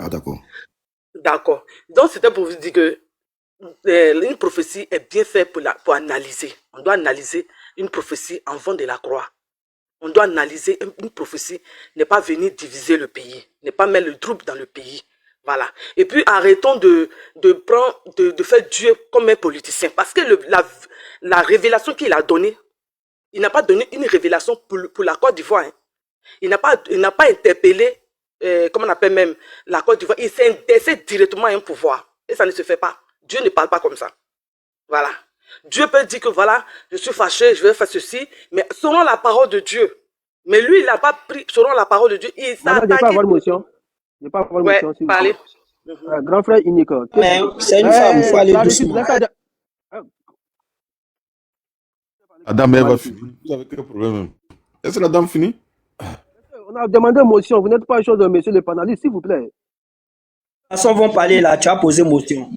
Ah, d'accord. D'accord. Donc, c'était pour vous dire que une prophétie est bien faite pour analyser. On doit analyser une prophétie avant de la croire. On doit analyser une prophétie, ne pas venir diviser le pays, ne pas mettre le trouble dans le pays. Voilà. Et puis arrêtons de faire Dieu comme un politicien. Parce que la révélation qu'il a donnée, il n'a pas donné une révélation pour la Côte d'Ivoire. Hein. Il n'a pas interpellé, comment on appelle même, la Côte d'Ivoire. Il s'est intéressé directement à un pouvoir. Et ça ne se fait pas. Dieu ne parle pas comme ça. Voilà. Dieu peut dire que voilà, je suis fâché, je vais faire ceci, mais selon la parole de Dieu. Mais lui, il n'a pas pris selon la parole de Dieu. Il s'est Madame, je n'ai pas attaqué. avoir motion. Je n'ai pas avoir Ouais, motion, s'il vous parlez. plaît. Grand frère unique. Mais c'est une femme, il faut aller doucement. La dame, elle va finir. Vous avez quel problème? Est-ce que la dame finit? On a demandé motion. Vous n'êtes pas chose de monsieur le panaliste, s'il vous plaît. Les personnes vont parler là, tu as posé motion.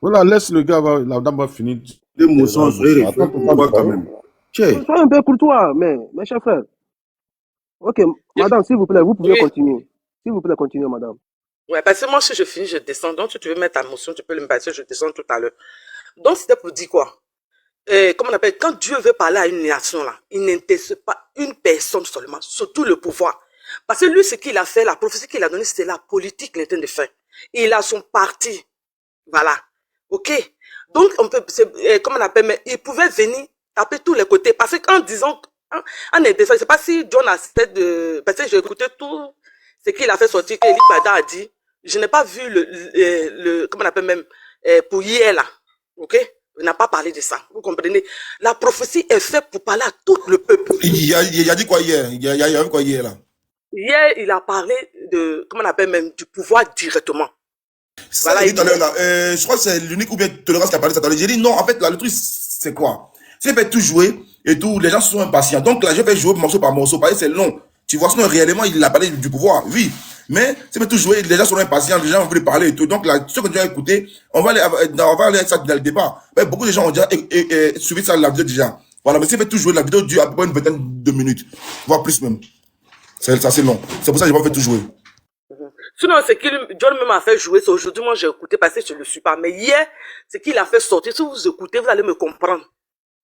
Voilà, laisse le gars, la dame va finir. Des motions, soyez quand même. Soyez un peu courtois, mes chers frères. Ok, madame, s'il vous plaît, vous pouvez continuer. S'il vous plaît, continuez, madame. Ouais, parce que moi, si je finis, je descends. Donc, si tu veux mettre ta motion, tu peux le passer, je descends tout à l'heure. Donc, c'était pour dire quoi? Comment on appelle? Quand Dieu veut parler à une nation, là, il n'intéresse pas une personne seulement, surtout le pouvoir. Parce que lui, ce qu'il a fait, la prophétie qu'il a donnée, c'était la politique qu'il était de faire. Il a son parti. Voilà. OK? Donc, on peut, comment on appelle, mais il pouvait venir taper tous les côtés. Parce qu'en disant, en intéressant, je ne sais pas si John a fait de, parce que j'ai écouté tout ce qu'il a fait sortir, que Eli Bada a dit. Je n'ai pas vu comment on appelle même, pour hier là. OK? Il n'a pas parlé de ça. Vous comprenez? La prophétie est faite pour parler à tout le peuple. Il a dit quoi hier? Il y a quoi hier là? Hier, il a parlé de, comment on appelle même, du pouvoir directement. Ça, voilà, tout à l'heure là. Je crois que c'est l'unique ou bien Tolérance qui a parlé de ça. J'ai dit non, en fait, là, le truc, c'est quoi? C'est fait tout jouer et tout, les gens sont impatients. Donc là, je vais jouer morceau par morceau. Parce que c'est long. Tu vois, sinon, réellement, il a parlé du pouvoir. Oui. Mais, c'est fait tout jouer, les gens sont impatients, les gens ont voulu parler et tout. Donc là, ce que tu as écouté, on va aller avec ça dans le débat. Mais beaucoup de gens ont déjà suivi ça la vidéo déjà. Voilà, mais c'est fait tout jouer, la vidéo dure à peu près une vingtaine de minutes. Voire plus même. Ça, c'est long. C'est pour ça que j'ai pas fait tout jouer. Sinon, ce qu'il John même a fait jouer, c'est aujourd'hui, moi j'ai écouté parce que je ne le suis pas. Mais hier, ce qu'il a fait sortir, si vous écoutez, vous allez me comprendre.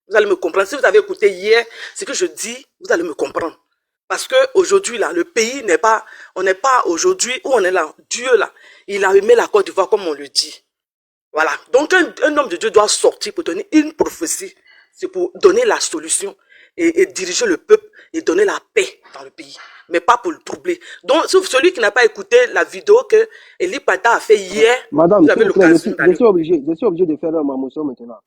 Vous allez me comprendre. Si vous avez écouté hier, ce que je dis, vous allez me comprendre. Parce que aujourd'hui, là, le pays n'est pas, on n'est pas aujourd'hui où on est là. Dieu, là, il a aimé la Côte d'Ivoire comme on le dit. Voilà. Donc, un homme de Dieu doit sortir pour donner une prophétie. C'est pour donner la solution et diriger le peuple et donner la paix dans le pays. Mais pas pour le troubler. Donc, sauf celui qui n'a pas écouté la vidéo que Eli Pata a fait hier, madame, vous avez l'occasion. Je suis obligé de faire ma motion maintenant.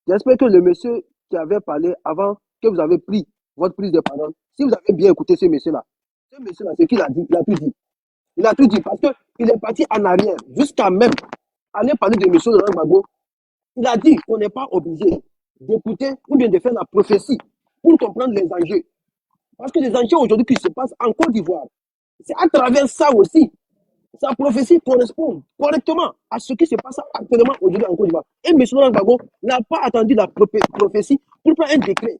J'espère que le monsieur qui avait parlé avant que vous avez pris votre prise de parole, si vous avez bien écouté ce monsieur-là, ce qu'il a dit, il a tout dit. Il a tout dit parce qu'il est parti en arrière, jusqu'à même aller parler de monsieur Laurent Gbagbo. Il a dit qu'on n'est pas obligé d'écouter ou bien de faire la prophétie pour comprendre les enjeux. Parce que les enjeux aujourd'hui qui se passent en Côte d'Ivoire, c'est à travers ça aussi. Sa prophétie correspond correctement à ce qui se passe actuellement aujourd'hui en Côte d'Ivoire. Et M. Laurent Gbagbo n'a pas attendu la prophétie pour prendre un décret.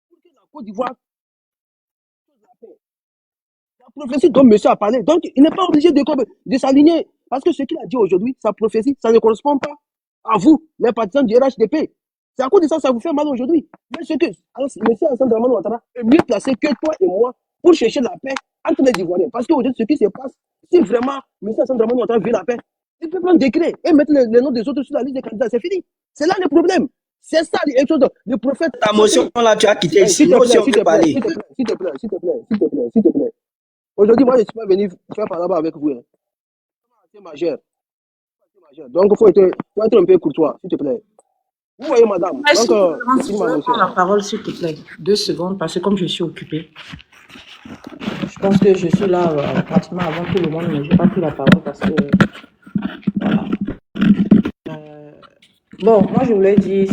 Pour que la Côte d'Ivoire la prophétie dont monsieur a parlé. Donc, il n'est pas obligé de s'aligner. Parce que ce qu'il a dit aujourd'hui, sa prophétie, ça ne correspond pas à vous, les partisans du RHDP. C'est à cause de ça, ça vous fait mal aujourd'hui. Mais ce que M. Alassane Dramane Ouattara est mieux placé que toi et moi pour chercher la paix entre les Ivoiriens. Parce qu'aujourd'hui, ce qui se passe, si vraiment M. Alassane Dramane Ouattara veut la paix, il peut prendre un décret et mettre les noms des autres sur la liste des candidats. C'est fini. C'est là le problème. C'est ça, le prophète. Ta motion, là, tu as quitté ici. S'il te plaît. Aujourd'hui, moi, je ne suis pas venu faire par là-bas avec vous. Hein. C'est majeur. Donc, il faut être un peu courtois, s'il te plaît. Vous voyez, madame. Donc, je prends la parole, s'il te plaît. 2 secondes, parce que comme je suis occupée, je pense que je suis là pratiquement avant tout le monde, mais je n'ai pas pris la parole parce que... Voilà. Bon, moi, je voulais dire,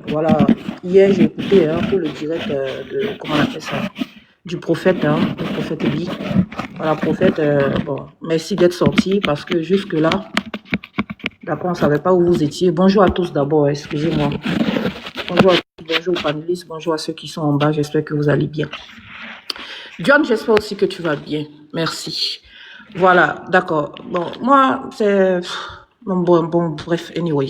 voilà, hier, j'ai écouté pour le direct de... Comment on appelle ça? Du prophète, le prophète Eli. Voilà, prophète, bon, merci d'être sorti parce que jusque-là, d'accord, on ne savait pas où vous étiez. Bonjour à tous d'abord, excusez-moi. Bonjour à tous, bonjour aux panélistes, bonjour à ceux qui sont en bas, j'espère que vous allez bien. John, j'espère aussi que tu vas bien, merci. Voilà, d'accord. Bon, moi, c'est... Bon, bref, anyway.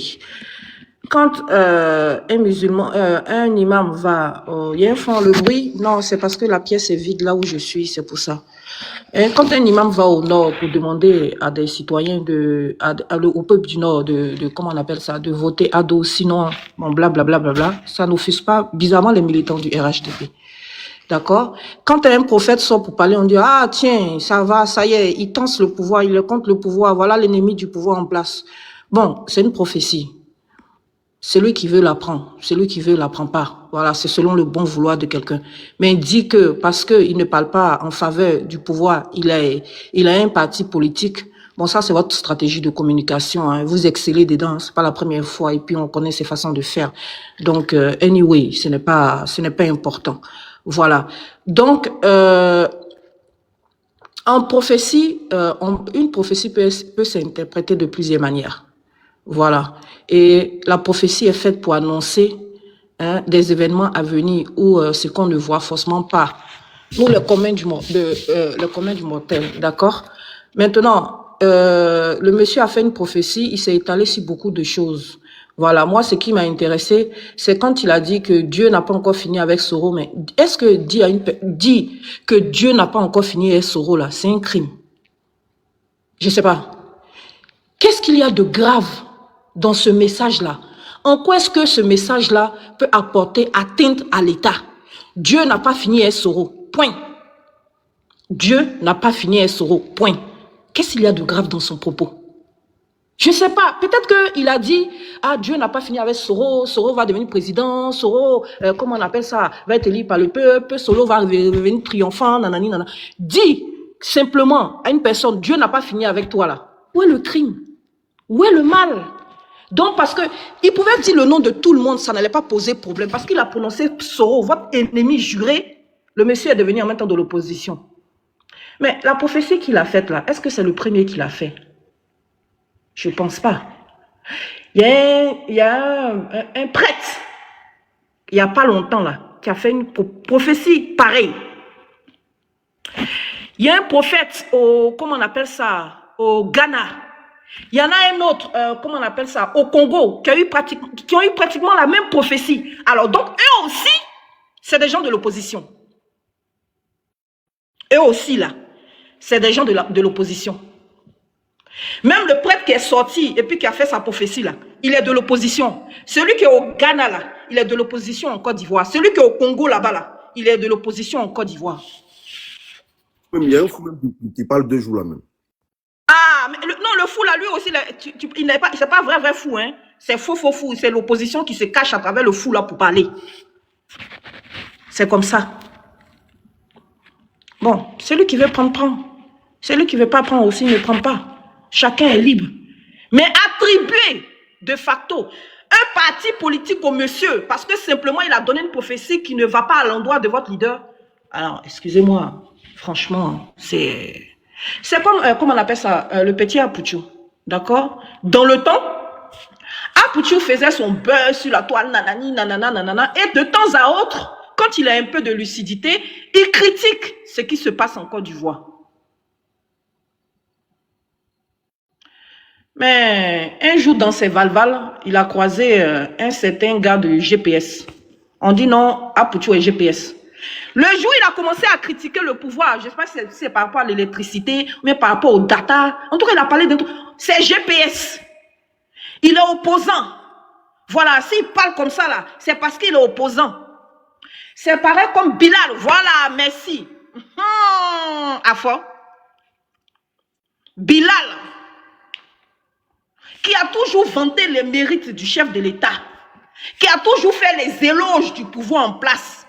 Quand un musulman, un imam va, il y a un fond, le bruit, non, c'est parce que la pièce est vide là où je suis, c'est pour ça. Et quand un imam va au nord pour demander à des citoyens au peuple du nord comment on appelle ça, de voter à dos, sinon, bon, blablabla, ça n'offuse pas bizarrement les militants du RHDP. D'accord? Quand un prophète sort pour parler, on dit, ah, tiens, ça va, ça y est, il tense le pouvoir, il compte le pouvoir, voilà l'ennemi du pouvoir en place. Bon, c'est une prophétie. Celui qui veut l'apprend, celui qui veut l'apprend pas. Voilà, c'est selon le bon vouloir de quelqu'un. Mais il dit que parce qu'il ne parle pas en faveur du pouvoir, il a un parti politique. Bon, ça, c'est votre stratégie de communication. Hein. Vous excellez dedans, c'est pas la première fois. Et puis, on connaît ses façons de faire. Donc, anyway, ce n'est pas important. Voilà. Donc, en prophétie, une prophétie peut s'interpréter de plusieurs manières. Voilà. Et la prophétie est faite pour annoncer des événements à venir ou ce qu'on ne voit forcément pas. Nous, le commun du mortel, d'accord? Maintenant, le monsieur a fait une prophétie, il s'est étalé sur beaucoup de choses. Voilà, moi, ce qui m'a intéressé, c'est quand il a dit que Dieu n'a pas encore fini avec Soro. Mais est-ce que dit que Dieu n'a pas encore fini avec Soro, là, c'est un crime? Je sais pas. Qu'est-ce qu'il y a de grave dans ce message-là? En quoi est-ce que ce message-là peut apporter atteinte à l'État? Dieu n'a pas fini avec Soro. Point. Dieu n'a pas fini avec Soro. Point. Qu'est-ce qu'il y a de grave dans son propos? Je ne sais pas. Peut-être qu'il a dit, ah, Dieu n'a pas fini avec Soro. Soro va devenir président. Soro, comment on appelle ça, va être élu par le peuple. Soro va devenir triomphant. Nanani, nanana. Dis simplement à une personne, Dieu n'a pas fini avec toi là. Où est le crime? Où est le mal? Donc, parce que il pouvait dire le nom de tout le monde, ça n'allait pas poser problème. Parce qu'il a prononcé Soro, votre ennemi juré. Le monsieur est devenu en même temps de l'opposition. Mais la prophétie qu'il a faite là, est-ce que c'est le premier qu'il a fait? Je ne pense pas. Il y a un prêtre, il n'y a pas longtemps là, qui a fait une prophétie pareille. Il y a un prophète comment on appelle ça, au Ghana. Il y en a un autre, comment on appelle ça, au Congo, qui ont eu pratiquement la même prophétie. Alors donc, eux aussi, c'est des gens de l'opposition. Eux aussi là, c'est des gens de l'opposition. Même le prêtre qui est sorti et puis qui a fait sa prophétie là, il est de l'opposition. Celui qui est au Ghana là, il est de l'opposition en Côte d'Ivoire. Celui qui est au Congo là-bas là, il est de l'opposition en Côte d'Ivoire. Même, il y a un fou même qui parle 2 jours là même. Ah, mais le fou là, lui aussi, il n'est pas, c'est pas vrai fou, hein. C'est faux fou. C'est l'opposition qui se cache à travers le fou là pour parler. C'est comme ça. Bon, celui qui veut prendre, prend. Celui qui ne veut pas prendre aussi ne prend pas. Chacun est libre. Mais attribuer de facto un parti politique au monsieur, parce que simplement il a donné une prophétie qui ne va pas à l'endroit de votre leader. Alors, excusez-moi, franchement, c'est comme, comment on appelle ça, le petit Apouchou, d'accord? Dans le temps, Apouchou faisait son beurre sur la toile, nanani, nanana, nanana, et de temps à autre, quand il a un peu de lucidité, il critique ce qui se passe en Côte d'Ivoire. Mais un jour dans ses valvales, il a croisé un certain gars de GPS. On dit non, Apouchou est GPS. Le jour où il a commencé à critiquer le pouvoir, je ne sais pas si c'est par rapport à l'électricité, mais par rapport aux data, en tout cas il a parlé d'un truc, c'est GPS. Il est opposant. Voilà, s'il parle comme ça là, c'est parce qu'il est opposant. C'est pareil comme Bilal, voilà, merci. Afo. Bilal, qui a toujours vanté les mérites du chef de l'État, qui a toujours fait les éloges du pouvoir en place,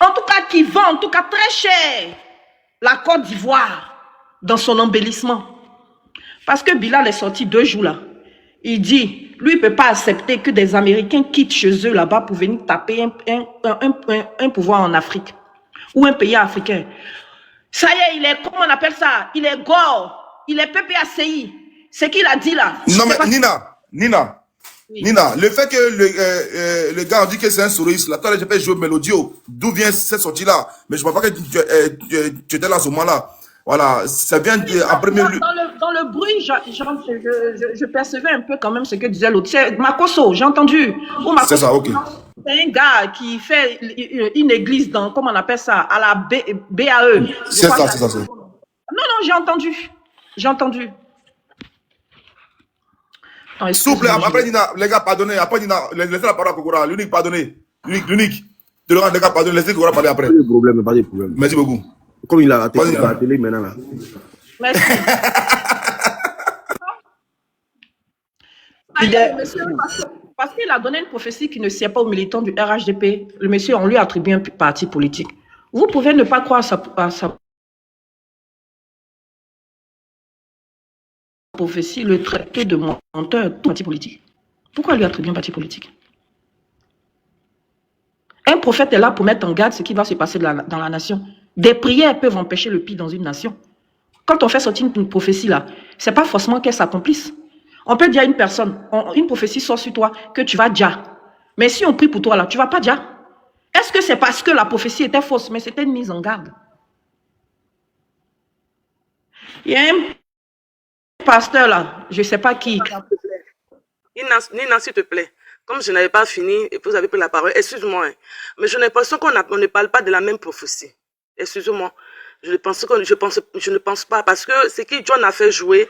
en tout cas qui vend en tout cas très cher la Côte d'Ivoire dans son embellissement. Parce que Bilal est sorti 2 jours là, il dit, lui il ne peut pas accepter que des Américains quittent chez eux là-bas pour venir taper un pouvoir en Afrique ou un pays africain. Ça y est, il est, comment on appelle ça, il est gore, il est PPACI. Ce qu'il a dit là. Non mais Nina, oui. Nina, le fait que le gars a dit que c'est un souriste, là, toi j'ai joué Mélodio, d'où vient cette sortie là? Mais je ne vois pas que tu étais là à ce moment-là. Voilà, ça vient Oui, en premier lieu. dans le bruit, je percevais un peu quand même ce que disait l'autre. C'est Makoso, j'ai entendu. Ou C'est Makoso, ça, ok. c'est un gars qui fait une église dans, comment on appelle ça, à la BAE. Je C'est crois ça, que c'est ça. non, non, j'ai entendu. J'ai entendu. Non, S'il vous plaît, excuse-moi. après Nina, les gars, pardonnez. Après Nina, laissez la parole à Kokora. L'unique, pardonnez. L'unique. Tolérant, les gars, pardonnez. Laissez Kokora parler après. Pas de problème, pas de problème. Merci beaucoup. Comme il a raté Vas-y, la télé maintenant là. Merci. Il est- Parce qu'il a donné une prophétie qui ne sied pas aux militants du RHDP. Le monsieur, on lui attribue un parti politique. Vous pouvez ne pas croire à sa prophétie, le traiter de menteur de parti politique. Pourquoi lui attribuer un parti politique? Un prophète est là pour mettre en garde ce qui va se passer dans la nation. Des prières peuvent empêcher le pire dans une nation. Quand on fait sortir une prophétie là, c'est pas forcément qu'elle s'accomplisse. On peut dire à une personne, une prophétie sort sur toi que tu vas déjà. Mais si on prie pour toi là, tu vas pas déjà. Est-ce que c'est parce que la prophétie était fausse, mais c'était une mise en garde? Il y a un pasteur là, je sais pas qui. Nina, s'il te plaît, comme je n'avais pas fini et vous avez pris la parole, excuse-moi, hein, mais j'ai l'impression qu'on ne parle pas de la même prophétie. Excusez-moi, je ne pense pas, parce que ce que John a fait jouer,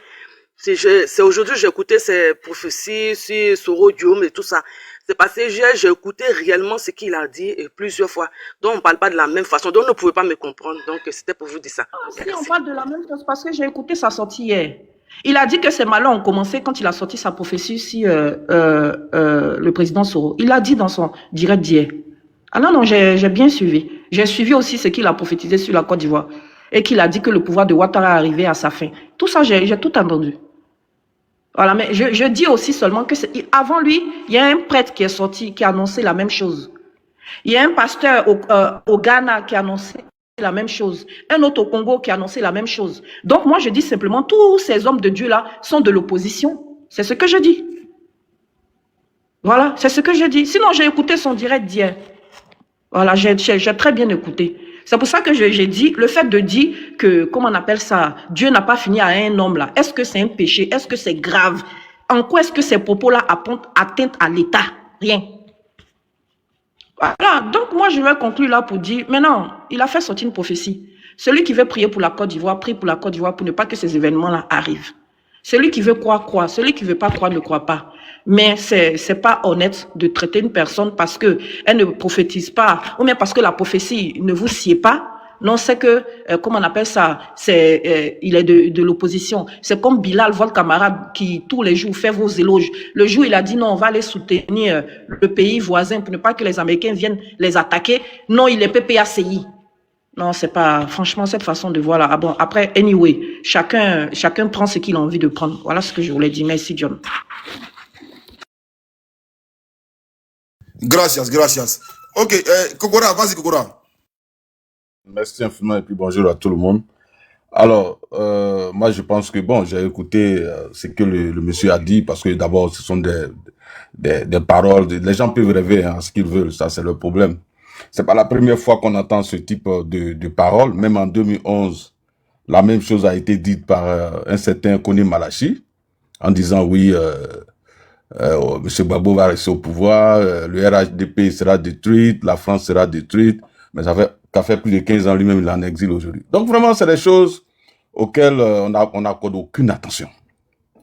c'est aujourd'hui j'ai écouté ces prophéties sur Soro Diom et tout ça. C'est parce que j'ai écouté réellement ce qu'il a dit et plusieurs fois. Donc on ne parle pas de la même façon, donc vous ne pouvez pas me comprendre. Donc c'était pour vous dire ça. Si on parle de la même chose, parce que j'ai écouté sa sortie hier. Il a dit que ces malheurs ont commencé quand il a sorti sa prophétie sur le président Soro. Il l'a dit dans son direct d'hier. Ah non, non, j'ai bien suivi. J'ai suivi aussi ce qu'il a prophétisé sur la Côte d'Ivoire. Et qu'il a dit que le pouvoir de Ouattara arrivait à sa fin. Tout ça, j'ai tout entendu. Voilà, mais je dis aussi seulement que avant lui, il y a un prêtre qui est sorti, qui a annoncé la même chose. Il y a un pasteur au Ghana qui a annoncé la même chose. Un autre au Congo qui a annoncé la même chose. Donc moi, je dis simplement, tous ces hommes de Dieu-là sont de l'opposition. C'est ce que je dis. Voilà, c'est ce que je dis. Sinon, j'ai écouté son direct d'hier. Voilà, j'ai très bien écouté. C'est pour ça que j'ai dit, le fait de dire que, comment on appelle ça, Dieu n'a pas fini à un homme là, est-ce que c'est un péché? Est-ce que c'est grave? En quoi est-ce que ces propos-là apportent atteinte à l'État? Rien. Voilà, donc moi je vais conclure là pour dire, maintenant, il a fait sortir une prophétie. Celui qui veut prier pour la Côte d'Ivoire, prie pour la Côte d'Ivoire pour ne pas que ces événements-là arrivent. Celui qui veut croire, croit. Celui qui ne veut pas croire, ne croit pas. Mais c'est pas honnête de traiter une personne parce qu'elle ne prophétise pas, ou bien parce que la prophétie ne vous sied pas. Non, c'est que, comment on appelle ça, il est de l'opposition. C'est comme Bilal, votre camarade, qui tous les jours fait vos éloges. Le jour, il a dit non, on va aller soutenir le pays voisin pour ne pas que les Américains viennent les attaquer. Non, il est PPACI. Non, c'est pas, franchement, cette façon de voir là. Ah bon, après, anyway, chacun prend ce qu'il a envie de prendre. Voilà ce que je voulais dire. Merci, John. Gracias, gracias. Ok, Kokora, vas-y, Kokora. Merci infiniment et puis bonjour à tout le monde. Alors, moi je pense que bon, j'ai écouté ce que le monsieur a dit parce que d'abord ce sont des paroles, les gens peuvent rêver hein, ce qu'ils veulent, ça c'est le problème. C'est pas la première fois qu'on entend ce type de paroles, même en 2011, la même chose a été dite par un certain Koni Malachi en disant oui, M. Gbagbo va rester au pouvoir, le RHDP sera détruit, la France sera détruite, mais ça fait plus de 15 ans lui-même il est en exil aujourd'hui. Donc vraiment c'est des choses auxquelles on n'accorde aucune attention.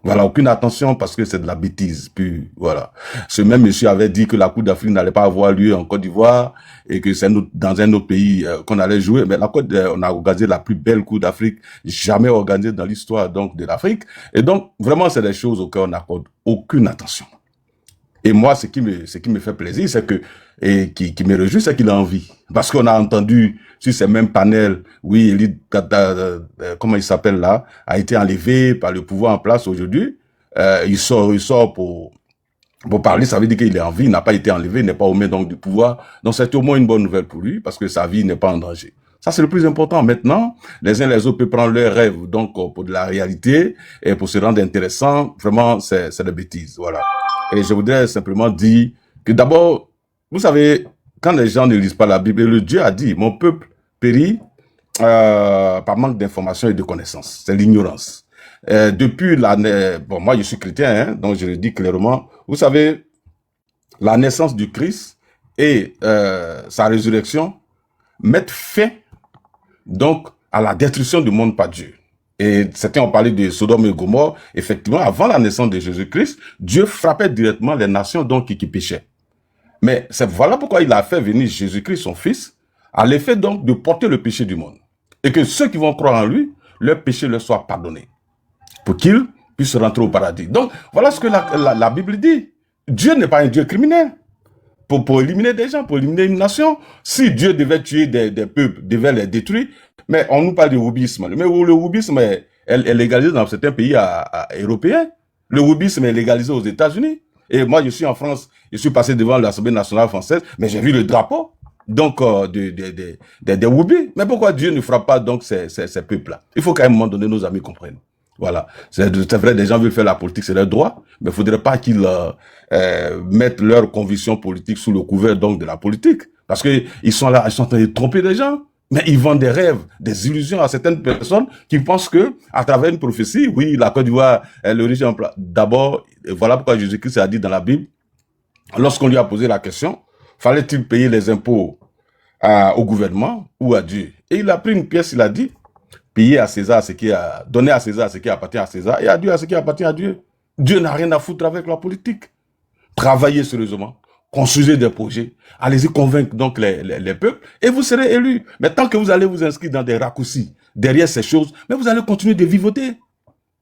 Voilà, aucune attention parce que c'est de la bêtise. Puis voilà. Ce même monsieur avait dit que la Coupe d'Afrique n'allait pas avoir lieu en Côte d'Ivoire et que c'est dans un autre pays qu'on allait jouer. Mais on a organisé la plus belle Coupe d'Afrique jamais organisée dans l'histoire donc de l'Afrique. Et donc vraiment c'est des choses auxquelles on n'accorde aucune attention. Et moi, ce qui me fait plaisir, c'est que, et qui me réjouit, c'est qu'il a envie. Parce qu'on a entendu sur ces mêmes panels, oui, Elie, comment il s'appelle là, a été enlevé par le pouvoir en place aujourd'hui. Il sort pour parler, ça veut dire qu'il est en vie, il n'a pas été enlevé, il n'est pas aux mains donc du pouvoir. Donc c'est au moins une bonne nouvelle pour lui, parce que sa vie n'est pas en danger. Ça, c'est le plus important. Maintenant, les uns les autres peuvent prendre leurs rêves, donc, pour de la réalité, et pour se rendre intéressant, vraiment, c'est des bêtises, voilà. Et je voudrais simplement dire que d'abord, vous savez, quand les gens ne lisent pas la Bible, le Dieu a dit, mon peuple périt par manque d'information et de connaissances. C'est l'ignorance. Depuis bon, moi je suis chrétien, hein, donc je le dis clairement. Vous savez, la naissance du Christ et sa résurrection mettent fin donc à la destruction du monde par Dieu. Et certains ont parlé de Sodome et Gomorrhe. Effectivement, avant la naissance de Jésus-Christ, Dieu frappait directement les nations donc qui péchaient. Mais voilà pourquoi il a fait venir Jésus-Christ, son Fils, à l'effet donc de porter le péché du monde. Et que ceux qui vont croire en lui, leur péché leur soit pardonné. Pour qu'ils puissent rentrer au paradis. Donc, voilà ce que la Bible dit. Dieu n'est pas un Dieu criminel. Pour éliminer des gens, pour éliminer une nation. Si Dieu devait tuer des peuples, devait les détruire, mais on nous parle du wokisme. Mais le wokisme est légalisé dans certains pays européens. Le wokisme est légalisé aux États-Unis. Et moi, je suis en France, je suis passé devant l'Assemblée nationale française, mais j'ai vu le drapeau donc des Woubi. Mais pourquoi Dieu ne frappe pas donc ces peuples-là? Il faut qu'à un moment donné, nos amis comprennent. Voilà. C'est vrai, des gens veulent faire la politique, c'est leur droit, mais il ne faudrait pas qu'ils mettent leurs convictions politiques sous le couvert donc de la politique. Parce qu'ils sont là, ils sont en train de tromper les gens. Mais ils vendent des rêves, des illusions à certaines personnes qui pensent que, à travers une prophétie, oui, la Côte d'Ivoire est l'origine. D'abord, voilà pourquoi Jésus-Christ a dit dans la Bible, lorsqu'on lui a posé la question, fallait-il payer les impôts au gouvernement ou à Dieu? Et il a pris une pièce, il a dit, payer à César ce qui a, donner à César ce qui appartient à César et à Dieu ce qui appartient à Dieu. Dieu n'a rien à foutre avec la politique. Travaillez sérieusement. Construisez des projets, allez-y convaincre donc les peuples et vous serez élus. Mais tant que vous allez vous inscrire dans des raccourcis derrière ces choses, mais vous allez continuer de vivoter.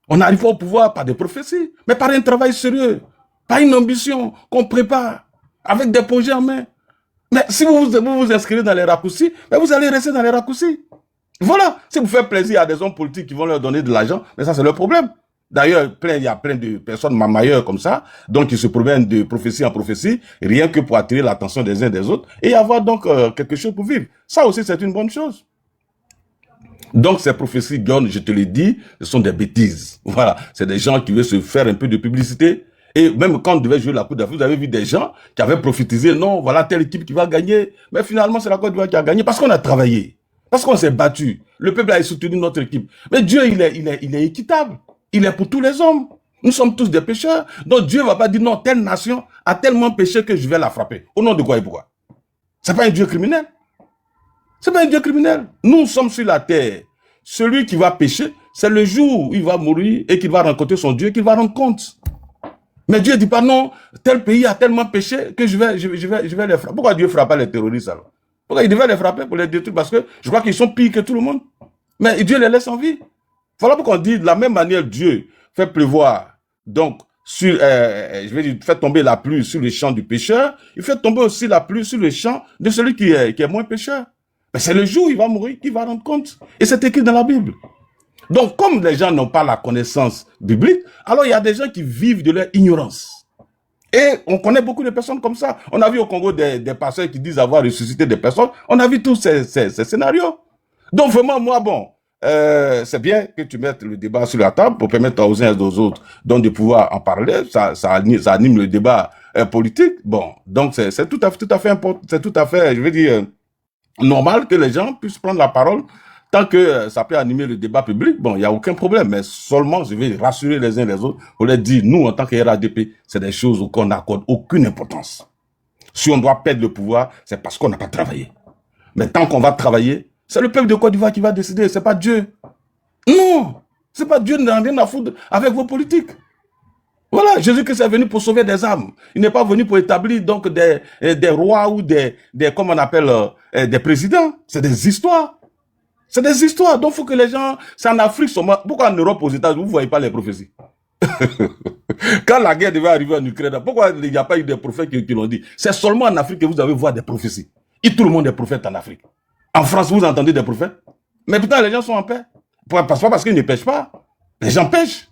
On n'arrive pas au pouvoir par des prophéties, mais par un travail sérieux, par une ambition qu'on prépare avec des projets en main. Mais si vous vous inscrivez dans les raccourcis, mais vous allez rester dans les raccourcis. Voilà, si vous faites plaisir à des hommes politiques qui vont leur donner de l'argent, mais ça c'est leur problème. D'ailleurs, il y a plein de personnes mamailleurs comme ça, donc qui se promènent de prophétie en prophétie, rien que pour attirer l'attention des uns des autres, et avoir donc quelque chose pour vivre. Ça aussi, c'est une bonne chose. Donc, ces prophéties, John, je te l'ai dit, ce sont des bêtises. Voilà, c'est des gens qui veulent se faire un peu de publicité, et même quand on devait jouer la Coupe d'Afrique, vous avez vu des gens qui avaient prophétisé, non, voilà telle équipe qui va gagner, mais finalement, c'est la Côte d'Ivoire qui a gagné, parce qu'on a travaillé, parce qu'on s'est battu. Le peuple a soutenu notre équipe. Mais Dieu, il est équitable. Il est pour tous les hommes. Nous sommes tous des pécheurs. Donc Dieu ne va pas dire non, telle nation a tellement péché que je vais la frapper. Au nom de quoi et pourquoi? C'est pas un Dieu criminel. C'est pas un Dieu criminel. Nous sommes sur la terre. Celui qui va pécher, c'est le jour où il va mourir et qu'il va rencontrer son Dieu, qu'il va rendre compte. Mais Dieu ne dit pas non, tel pays a tellement péché que je vais les frapper. Pourquoi Dieu ne frappe pas les terroristes alors? Pourquoi il devait les frapper pour les détruire? Parce que je crois qu'ils sont pires que tout le monde. Mais Dieu les laisse en vie. Voilà pourquoi on dit, de la même manière, Dieu fait pleuvoir, donc, fait tomber la pluie sur les champs du pécheur, il fait tomber aussi la pluie sur les champs de celui qui est moins pécheur. Mais c'est le jour où il va mourir qu'il va rendre compte. Et c'est écrit dans la Bible. Donc, comme les gens n'ont pas la connaissance biblique, alors il y a des gens qui vivent de leur ignorance. Et on connaît beaucoup de personnes comme ça. On a vu au Congo des pasteurs qui disent avoir ressuscité des personnes. On a vu tous ces scénarios. Donc, vraiment, moi, bon, c'est bien que tu mettes le débat sur la table pour permettre aux uns et aux autres donc de pouvoir en parler. Ça anime le débat politique. Bon, donc c'est tout à fait important, c'est tout à fait, je veux dire, normal que les gens puissent prendre la parole tant que ça peut animer le débat public. Bon, il n'y a aucun problème, mais seulement je vais rassurer les uns les autres pour leur dire, nous en tant que RADP, c'est des choses auxquelles on n'accorde aucune importance. Si on doit perdre le pouvoir, c'est parce qu'on n'a pas travaillé. Mais tant qu'on va travailler, c'est le peuple de Côte d'Ivoire qui va décider, c'est pas Dieu. Non, c'est pas Dieu, n'a rien à foutre avec vos politiques. Voilà, Jésus-Christ est venu pour sauver des âmes. Il n'est pas venu pour établir donc des rois ou comment on appelle, des présidents. C'est des histoires. C'est des histoires. Donc, il faut que les gens, c'est en Afrique seulement. Pourquoi en Europe, aux États-Unis, vous ne voyez pas les prophéties? Quand la guerre devait arriver en Ukraine, pourquoi il n'y a pas eu des prophètes qui l'ont dit? C'est seulement en Afrique que vous avez voir des prophéties. Et tout le monde est prophète en Afrique. En France, vous entendez des prophètes? Mais putain, les gens sont en paix. Pas parce qu'ils ne pêchent pas. Les gens pêchent.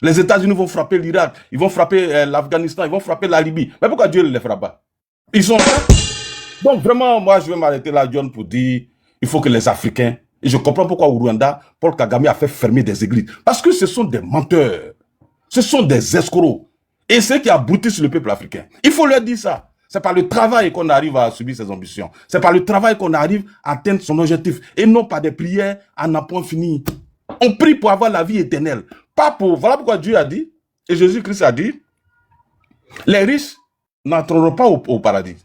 Les États-Unis vont frapper l'Irak, ils vont frapper l'Afghanistan, ils vont frapper la Libye. Mais pourquoi Dieu ne les frappe pas? Ils sont là. Donc vraiment, moi, je vais m'arrêter là, John, pour dire, il faut que les Africains, et je comprends pourquoi au Rwanda, Paul Kagame a fait fermer des églises. Parce que ce sont des menteurs. Ce sont des escrocs. Et ceux qui aboutissent sur le peuple africain. Il faut leur dire ça. C'est par le travail qu'on arrive à subir ses ambitions. C'est par le travail qu'on arrive à atteindre son objectif. Et non par des prières à n'en point fini. On prie pour avoir la vie éternelle. Pas pour... Voilà pourquoi Dieu a dit, et Jésus-Christ a dit, les riches n'entreront pas au paradis.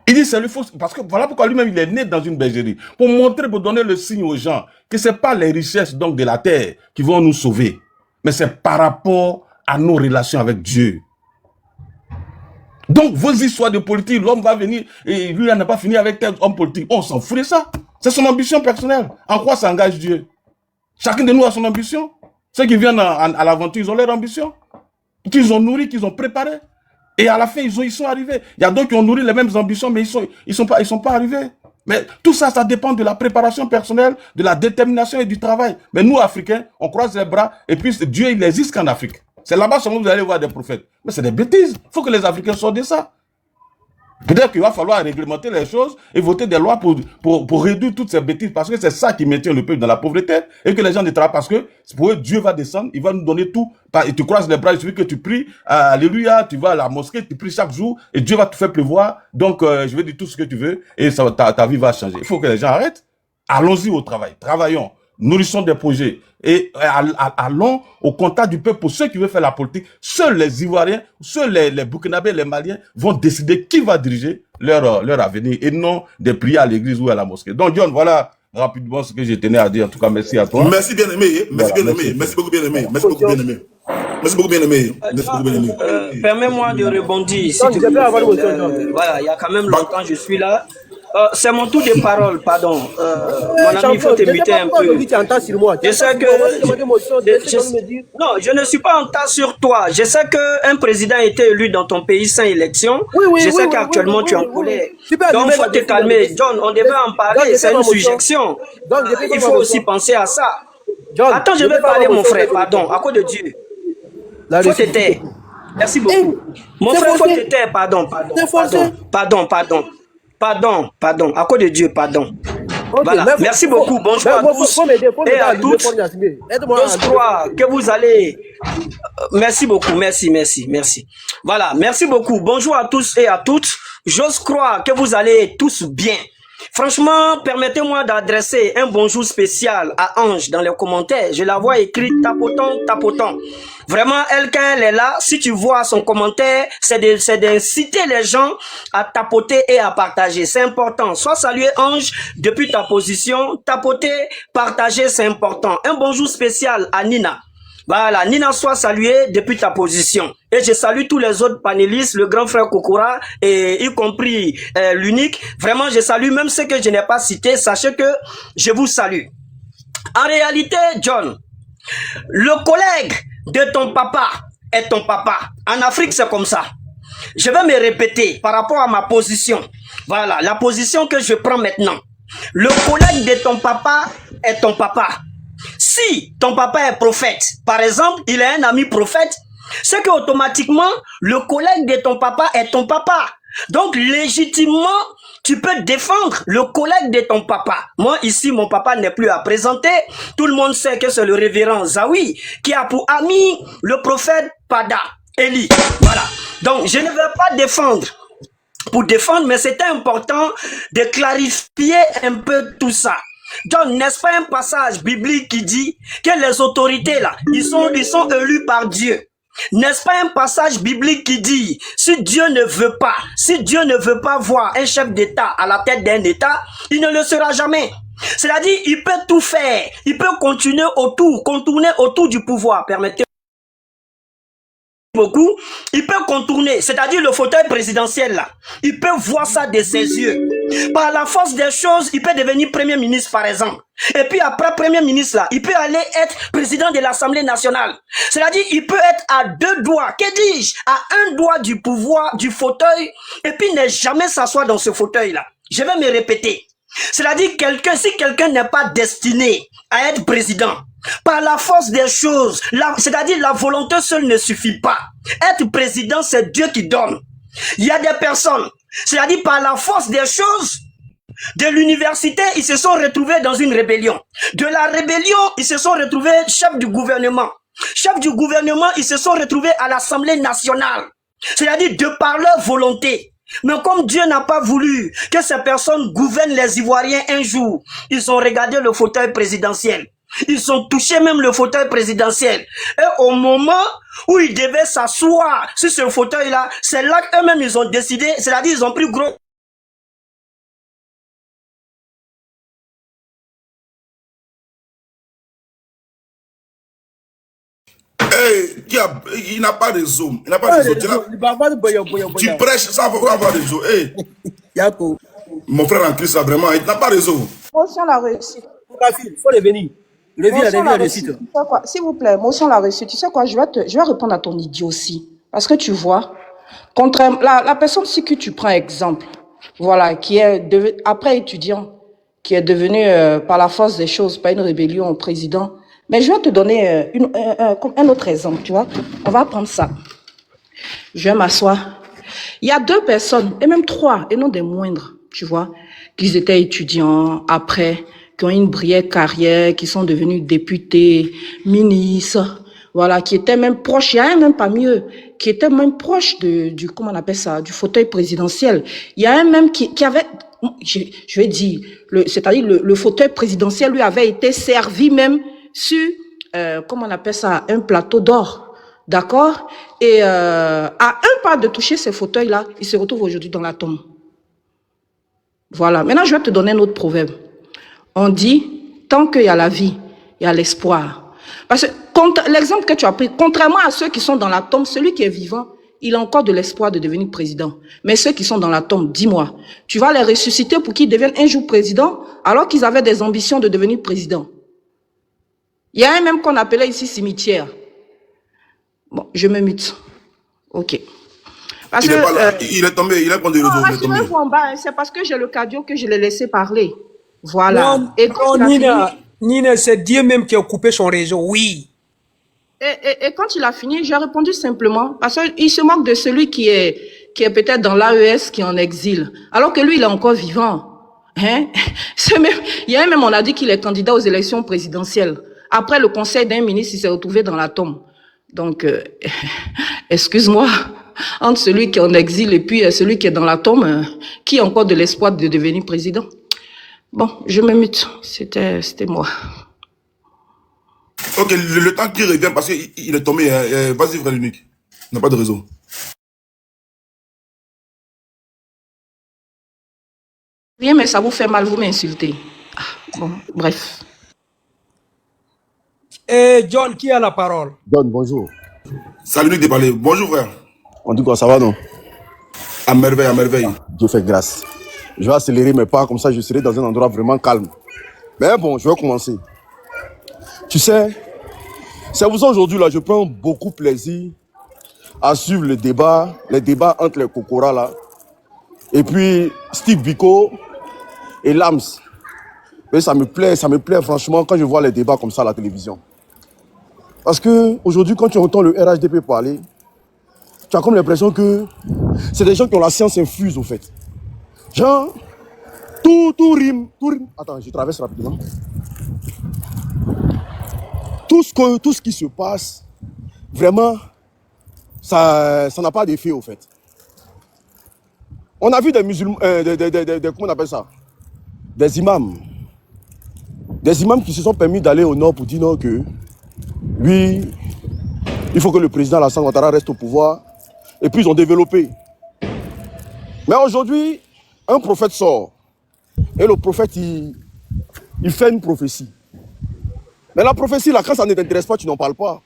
Il dit c'est le faux, parce que voilà pourquoi lui-même il est né dans une bergerie, pour montrer, pour donner le signe aux gens que c'est pas les richesses donc de la terre qui vont nous sauver, mais c'est par rapport à nos relations avec Dieu. Donc vos histoires de politique, l'homme va venir et lui il n'a pas fini avec tel homme politique, on s'en fout de ça. C'est son ambition personnelle. En quoi s'engage Dieu? Chacun de nous a son ambition. Ceux qui viennent à l'aventure, ils ont leur ambition, qu'ils ont nourri, qu'ils ont préparé. Et à la fin, ils sont arrivés. Il y a d'autres qui ont nourri les mêmes ambitions, mais ils sont pas arrivés. Mais tout ça, ça dépend de la préparation personnelle, de la détermination et du travail. Mais nous, Africains, on croise les bras, et puis Dieu, il n'existe qu'en Afrique. C'est là-bas seulement que vous allez voir des prophètes. Mais c'est des bêtises. Il faut que les Africains sortent de ça. Peut-être qu'il va falloir réglementer les choses et voter des lois pour réduire toutes ces bêtises, parce que c'est ça qui maintient le peuple dans la pauvreté, et que les gens ne travaillent pas, parce que pour eux, Dieu va descendre, il va nous donner tout, et tu croises les bras, il suffit que tu pries, alléluia, tu vas à la mosquée, tu pries chaque jour, et Dieu va te faire pleuvoir, donc je vais dire tout ce que tu veux, et ça, ta vie va changer. Il faut que les gens arrêtent. Allons-y au travail, travaillons, nourrissons des projets, et allons au contact du peuple. Pour ceux qui veulent faire la politique, seuls les Ivoiriens, seuls les Burkinabés, les Maliens vont décider qui va diriger leur avenir, et non des prières à l'église ou à la mosquée. Donc John, voilà rapidement ce que je tenais à dire. En tout cas, merci à toi. Merci bien aimé, merci Voilà, bien merci. aimé, merci beaucoup bien aimé, merci beaucoup bien aimé. Merci beaucoup bien aimé, merci beaucoup bien aimé. Permets-moi de rebondir. Si Donc, tu je vais veux. avoir le motion, John. Voilà, il y a quand même longtemps que je suis là. C'est mon tour de parole, pardon. Mon ami, il Champion, faut je te sais muter pas un pourquoi peu. aujourd'hui tu entends sur moi. Je sais que... Non, je ne suis pas en tas sur toi. Je sais qu'un président a été élu dans ton pays sans élection. Je sais qu'actuellement tu es en colère. Donc, il faut te calmer. John, on devait en parler. C'est une suggestion. Il faut aussi penser à ça. Attends, je vais parler, mon frère. Pardon, à cause de Dieu. Il faut te taire. Merci beaucoup. Mon frère, il faut te taire. Pardon. À cause de Dieu, pardon. Voilà. Merci beaucoup. Bonjour à tous et à toutes. J'ose croire que vous allez... Merci beaucoup. Merci. Voilà. Merci beaucoup. Bonjour à tous et à toutes. J'ose croire que vous allez tous bien. Franchement, permettez-moi d'adresser un bonjour spécial à Ange dans les commentaires. Je la vois écrite tapotant. Vraiment, elle, quand elle est là, si tu vois son commentaire, c'est d'inciter les gens à tapoter et à partager. C'est important. Sois salué, Ange, depuis ta position. Tapoter, partager, c'est important. Un bonjour spécial à Nina. Voilà, Nina, sois saluée depuis ta position. Et je salue tous les autres panélistes, le grand frère Kokora, et y compris l'unique. Vraiment, je salue même ceux que je n'ai pas cités. Sachez que je vous salue. En réalité, John, le collègue de ton papa est ton papa. En Afrique, c'est comme ça. Je vais me répéter par rapport à ma position. Voilà, la position que je prends maintenant. Le collègue de ton papa est ton papa. Si ton papa est prophète, par exemple, il est un ami prophète, c'est qu'automatiquement, le collègue de ton papa est ton papa. Donc, légitimement, tu peux défendre le collègue de ton papa. Moi, ici, mon papa n'est plus à présenter. Tout le monde sait que c'est le révérend Zawi qui a pour ami le prophète Pada, Eli. Voilà. Donc, je ne vais pas défendre pour défendre, mais c'était important de clarifier un peu tout ça. Donc, n'est-ce pas un passage biblique qui dit que les autorités là, ils sont élus par Dieu? N'est-ce pas un passage biblique qui dit, si Dieu ne veut pas voir un chef d'État à la tête d'un État, il ne le sera jamais. C'est-à-dire, il peut tout faire, il peut contourner autour du pouvoir, permettez beaucoup, il peut contourner, c'est-à-dire le fauteuil présidentiel là, il peut voir ça de ses yeux. Par la force des choses, il peut devenir premier ministre par exemple. Et puis après premier ministre là, il peut aller être président de l'Assemblée nationale. C'est-à-dire, il peut être à 2 doigts, que dis-je, à 1 doigt du pouvoir, du fauteuil, et puis ne jamais s'asseoir dans ce fauteuil là. Je vais me répéter. C'est-à-dire, si quelqu'un n'est pas destiné à être président, par la force des choses, c'est-à-dire la volonté seule ne suffit pas. Être président, c'est Dieu qui donne. Il y a des personnes, c'est-à-dire par la force des choses, de l'université, ils se sont retrouvés dans une rébellion. De la rébellion, ils se sont retrouvés chefs du gouvernement. Chefs du gouvernement, ils se sont retrouvés à l'Assemblée nationale. C'est-à-dire de par leur volonté. Mais comme Dieu n'a pas voulu que ces personnes gouvernent les Ivoiriens un jour, ils ont regardé le fauteuil présidentiel. Ils ont touché même le fauteuil présidentiel. Et au moment où ils devaient s'asseoir sur ce fauteuil-là, c'est là qu'eux-mêmes ils ont décidé, c'est-à-dire ils ont pris gros. Hey, il n'a pas de réseau. Il n'a pas de réseau. Tu prêches sans avoir de réseau. Hey. Mon frère en Christ, là, vraiment, il n'a pas de réseau. Motion la réussite. Il faut revenir. Motion la réussite. Tu sais quoi? S'il vous plaît, motion la réussite. Tu sais quoi? Je vais répondre à ton idiotie. Parce que tu vois, la personne sur qui tu prends exemple, voilà, qui est après étudiant, qui est devenu par la force des choses, par une rébellion au président. Mais je vais te donner un autre exemple, tu vois. On va prendre ça. Je vais m'asseoir. Il y a 2 personnes, et même 3, et non des moindres, tu vois, qui étaient étudiants après, qui ont une brillante carrière, qui sont devenus députés, ministres, voilà, qui étaient même proches, il y a un même parmi eux, qui était même proche du comment on appelle ça, du fauteuil présidentiel. Il y a un même qui avait, je vais dire, c'est-à-dire le fauteuil présidentiel lui avait été servi même sur, comment on appelle ça, un plateau d'or. D'accord? Et à un pas de toucher ces fauteuils-là, il se retrouve aujourd'hui dans la tombe. Voilà. Maintenant, je vais te donner un autre proverbe. On dit, tant qu'il y a la vie, il y a l'espoir. Parce que l'exemple que tu as pris, contrairement à ceux qui sont dans la tombe, celui qui est vivant, il a encore de l'espoir de devenir président. Mais ceux qui sont dans la tombe, dis-moi, tu vas les ressusciter pour qu'ils deviennent un jour président, alors qu'ils avaient des ambitions de devenir président. Il y a un même qu'on appelait ici cimetière. Bon, je me mute. Ok. Parce il est pas là. Il est tombé. Il est tombé. C'est parce que j'ai le cardio que je l'ai laissé parler. Voilà. Non, Nina, c'est Dieu même qui a coupé son réseau, oui. Et quand il a fini, j'ai répondu simplement, parce qu'il se moque de celui qui est peut-être dans l'AES, qui est en exil, alors que lui, il est encore vivant. Hein? Il y a même, on a dit qu'il est candidat aux élections présidentielles. Après le conseil d'un ministre, il s'est retrouvé dans la tombe. Donc, excuse-moi, entre celui qui est en exil et puis celui qui est dans la tombe, qui a encore de l'espoir de devenir président? Bon, je me mute. C'était moi. Ok, le temps qu'il revient, parce qu'il est tombé, vas-y, frère unique. Il n'a pas de réseau. Rien, mais ça vous fait mal, vous m'insultez. Bon, bref. Et John, qui a la parole? John, bonjour. Salut, Nick de parler. Bonjour, frère. On dit quoi, ça va, non? À merveille, à merveille. Dieu fait grâce. Je vais accélérer mes pas, comme ça je serai dans un endroit vraiment calme. Mais bon, je vais commencer. Tu sais, c'est pour ça aujourd'hui, là, je prends beaucoup plaisir à suivre les débats entre les Kokora, là, et puis Steve Biko et Lams. Mais ça me plaît franchement quand je vois les débats comme ça à la télévision. Parce que aujourd'hui, quand tu entends le RHDP parler, tu as comme l'impression que c'est des gens qui ont la science infuse, au fait. Genre, tout rime. Attends, je traverse rapidement. Tout ce qui se passe, vraiment, ça n'a pas d'effet, au fait. On a vu des musulmans, comment on appelle ça? Des imams. Des imams qui se sont permis d'aller au nord pour dire non que, lui, il faut que le président Alassane Ouattara reste au pouvoir. Et puis ils ont développé. Mais aujourd'hui, un prophète sort. Et le prophète, il fait une prophétie. Mais la prophétie, là, quand ça ne t'intéresse pas, tu n'en parles pas.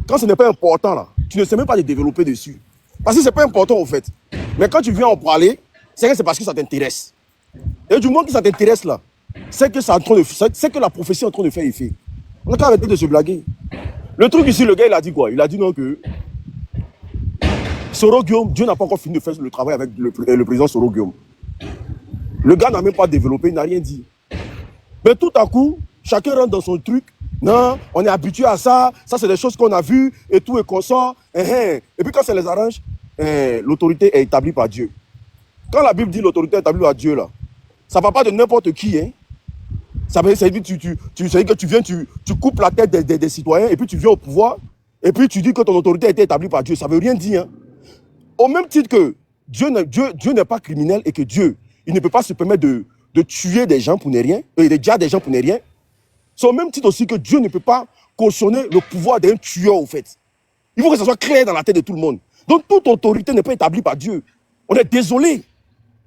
Quand ce n'est pas important, là, tu ne sais même pas de développer dessus. Parce que ce n'est pas important, au fait. Mais quand tu viens en parler, c'est parce que ça t'intéresse. Et du moment que ça t'intéresse, là, c'est que la prophétie est en train de faire effet. On n'a qu'à arrêter de se blaguer. Le truc ici, le gars, il a dit quoi? Il a dit non que Soro Guillaume, Dieu n'a pas encore fini de faire le travail avec le président Soro Guillaume. Le gars n'a même pas développé, il n'a rien dit. Mais tout à coup, chacun rentre dans son truc. Non, on est habitué à ça. Ça, c'est des choses qu'on a vues et tout, et qu'on sort. Et puis quand ça les arrange, l'autorité est établie par Dieu. Quand la Bible dit l'autorité est établie par Dieu, là, ça ne va pas de n'importe qui. Hein. Ça veut dire que tu coupes la tête des citoyens et puis tu viens au pouvoir et puis tu dis que ton autorité a été établie par Dieu. Ça ne veut rien dire. Hein. Au même titre que Dieu n'est pas criminel et que Dieu, il ne peut pas se permettre de tuer des gens pour ne rien, de dire des gens pour ne rien. C'est au même titre aussi que Dieu ne peut pas cautionner le pouvoir d'un tueur, au fait. Il faut que ça soit clair dans la tête de tout le monde. Donc, toute autorité n'est pas établie par Dieu. On est désolé.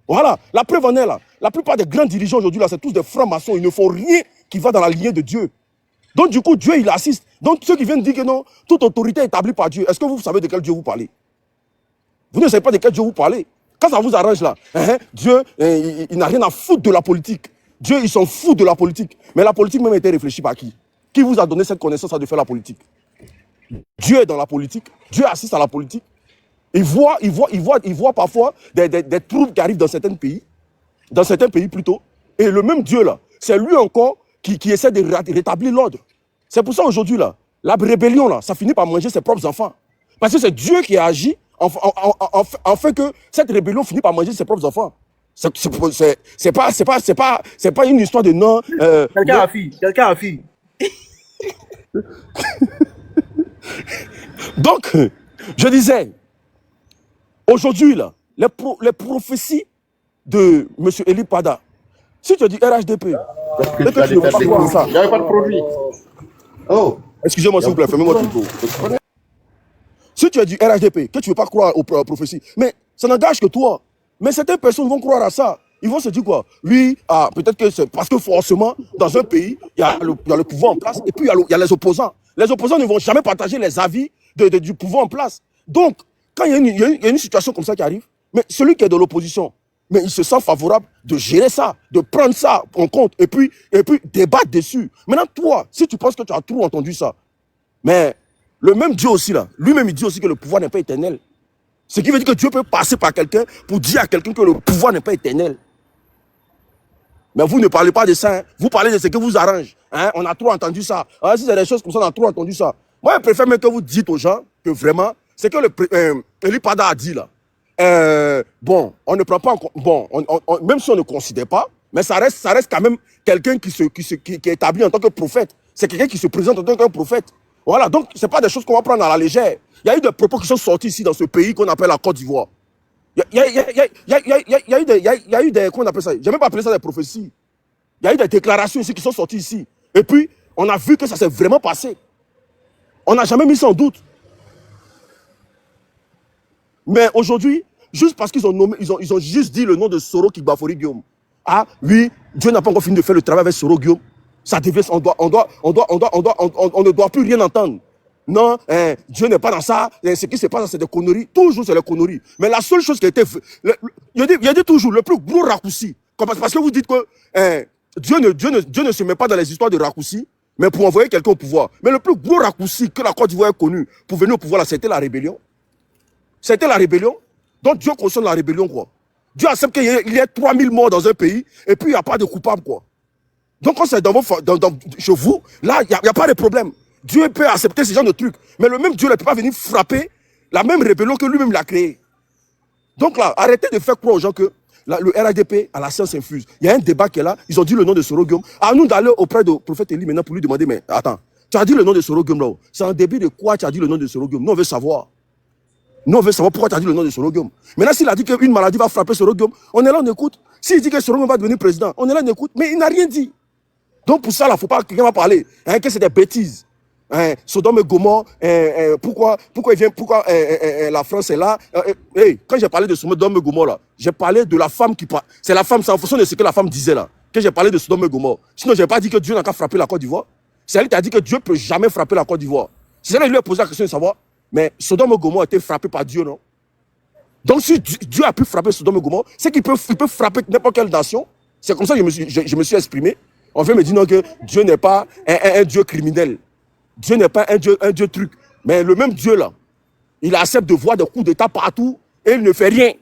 Voilà, la preuve en est là. La plupart des grands dirigeants aujourd'hui, là, c'est tous des francs-maçons. Ils ne font rien qui va dans la lignée de Dieu. Donc, du coup, Dieu, il assiste. Donc, ceux qui viennent dire que non, toute autorité est établie par Dieu, est-ce que vous savez de quel Dieu vous parlez? Vous ne savez pas de quel Dieu vous parlez. Quand ça vous arrange là, Dieu, il n'a rien à foutre de la politique. Dieu, il s'en fout de la politique. Mais la politique même a été réfléchie par qui? Qui vous a donné cette connaissance de faire la politique? Dieu est dans la politique. Dieu assiste à la politique. Il voit parfois des troubles qui arrivent dans certains pays plutôt. Et le même Dieu là, c'est lui encore qui essaie de rétablir l'ordre. C'est pour ça aujourd'hui là, la rébellion là, ça finit par manger ses propres enfants. Parce que c'est Dieu qui a agi en fait que cette rébellion finit par manger ses propres enfants. C'est pas une histoire de non. Quelqu'un a fille. Donc, je disais, aujourd'hui, là, les prophéties de M. Eli Pada, si tu dis RHDP, et que tu ne veux pas croire ça. Il n'y avait pas de produit. Oh. Excusez-moi s'il vous plaît, fermez-moi tout le micro. Si tu as du RHDP, que tu ne veux pas croire aux prophéties, mais ça n'engage que toi. Mais certaines personnes vont croire à ça. Ils vont se dire quoi? Oui, peut-être que c'est parce que forcément, dans un pays, il y a le pouvoir en place et puis il y a les opposants. Les opposants ne vont jamais partager les avis du pouvoir en place. Donc, quand il y a une situation comme ça qui arrive, mais celui qui est de l'opposition, mais il se sent favorable de gérer ça, de prendre ça en compte et puis débattre dessus. Maintenant, toi, si tu penses que tu as trop entendu ça, mais le même Dieu aussi, là, lui-même, il dit aussi que le pouvoir n'est pas éternel. Ce qui veut dire que Dieu peut passer par quelqu'un pour dire à quelqu'un que le pouvoir n'est pas éternel. Mais vous ne parlez pas de ça, hein. Vous parlez de ce que vous arrange. Hein. On a trop entendu ça. Ah, si c'est des choses comme ça, on a trop entendu ça. Moi, je préfère même que vous dites aux gens que vraiment, c'est que Eli Pada a dit là. Bon, on ne prend pas en compte. Bon, même si on ne considère pas, mais ça reste quand même quelqu'un qui est établi en tant que prophète. C'est quelqu'un qui se présente en tant que prophète. Voilà, donc ce n'est pas des choses qu'on va prendre à la légère. Il y a eu des propos qui sont sortis ici dans ce pays qu'on appelle la Côte d'Ivoire. Il y a eu des, comment on appelle ça? Je n'ai même pas appelé ça des prophéties. Il y a eu des déclarations ici qui sont sorties ici. Et puis, on a vu que ça s'est vraiment passé. On n'a jamais mis ça en doute. Mais aujourd'hui, juste parce qu'ils ont nommé, ils ont juste dit le nom de Soro Kibafori Guillaume. Ah oui, Dieu n'a pas encore fini de faire le travail avec Soro Guillaume. Ça devait, on ne doit plus rien entendre. Non, Dieu n'est pas dans ça. Ce qui se passe, c'est des conneries. Toujours, c'est des conneries. Mais la seule chose qui a été... Il a dit toujours, le plus gros raccourci. Parce que vous dites que Dieu ne se met pas dans les histoires de raccourcis, mais pour envoyer quelqu'un au pouvoir. Mais le plus gros raccourci que la Côte d'Ivoire ait connu pour venir au pouvoir, c'était la rébellion. C'était la rébellion. Donc Dieu cautionne la rébellion, quoi. Dieu accepte qu'il y ait 3000 morts dans un pays, et puis il n'y a pas de coupable, quoi. Donc quand c'est chez vous, là, il n'y a pas de problème. Dieu peut accepter ce genre de trucs. Mais le même Dieu ne peut pas venir frapper la même rébellion que lui-même l'a créée. Donc là, arrêtez de faire croire aux gens que le RHDP a la science infuse. Il y a un débat qui est là. Ils ont dit le nom de Soro Guillaume. À nous d'aller auprès du prophète Élie maintenant pour lui demander, mais attends, tu as dit le nom de Soro Guillaume là. C'est en début de quoi tu as dit le nom de Soro Guillaume? Nous, on veut savoir. Nous, on veut savoir pourquoi tu as dit le nom de Soro Guillaume. Maintenant, s'il a dit qu'une maladie va frapper Soro Guillaume, on est là, on écoute. S'il dit que Soro Guillaume va devenir président, on est là, on écoute. Mais il n'a rien dit. Donc pour ça, il ne faut pas que quelqu'un va parler. Que c'est des bêtises. Sodome et Gomorrhe, pourquoi la France est là? Quand j'ai parlé de Sodome et Gomorrhe, là, j'ai parlé de la femme qui parle. C'est la femme, c'est en fonction de ce que la femme disait là, que j'ai parlé de Sodome et Gomorrhe. Sinon, je n'ai pas dit que Dieu n'a qu'à frapper la Côte d'Ivoire. C'est elle qui a dit que Dieu ne peut jamais frapper la Côte d'Ivoire. C'est elle qui lui a posé la question de savoir, mais Sodome et Gomorrhe a été frappé par Dieu, non? Donc si Dieu a pu frapper Sodome et Gomorrhe, c'est qu'il peut frapper n'importe quelle nation. C'est comme ça que je me suis exprimé. On veut me dire non, que Dieu n'est pas un Dieu criminel. Dieu n'est pas un Dieu truc. Mais le même Dieu là, il accepte de voir des coups d'État partout et il ne fait rien.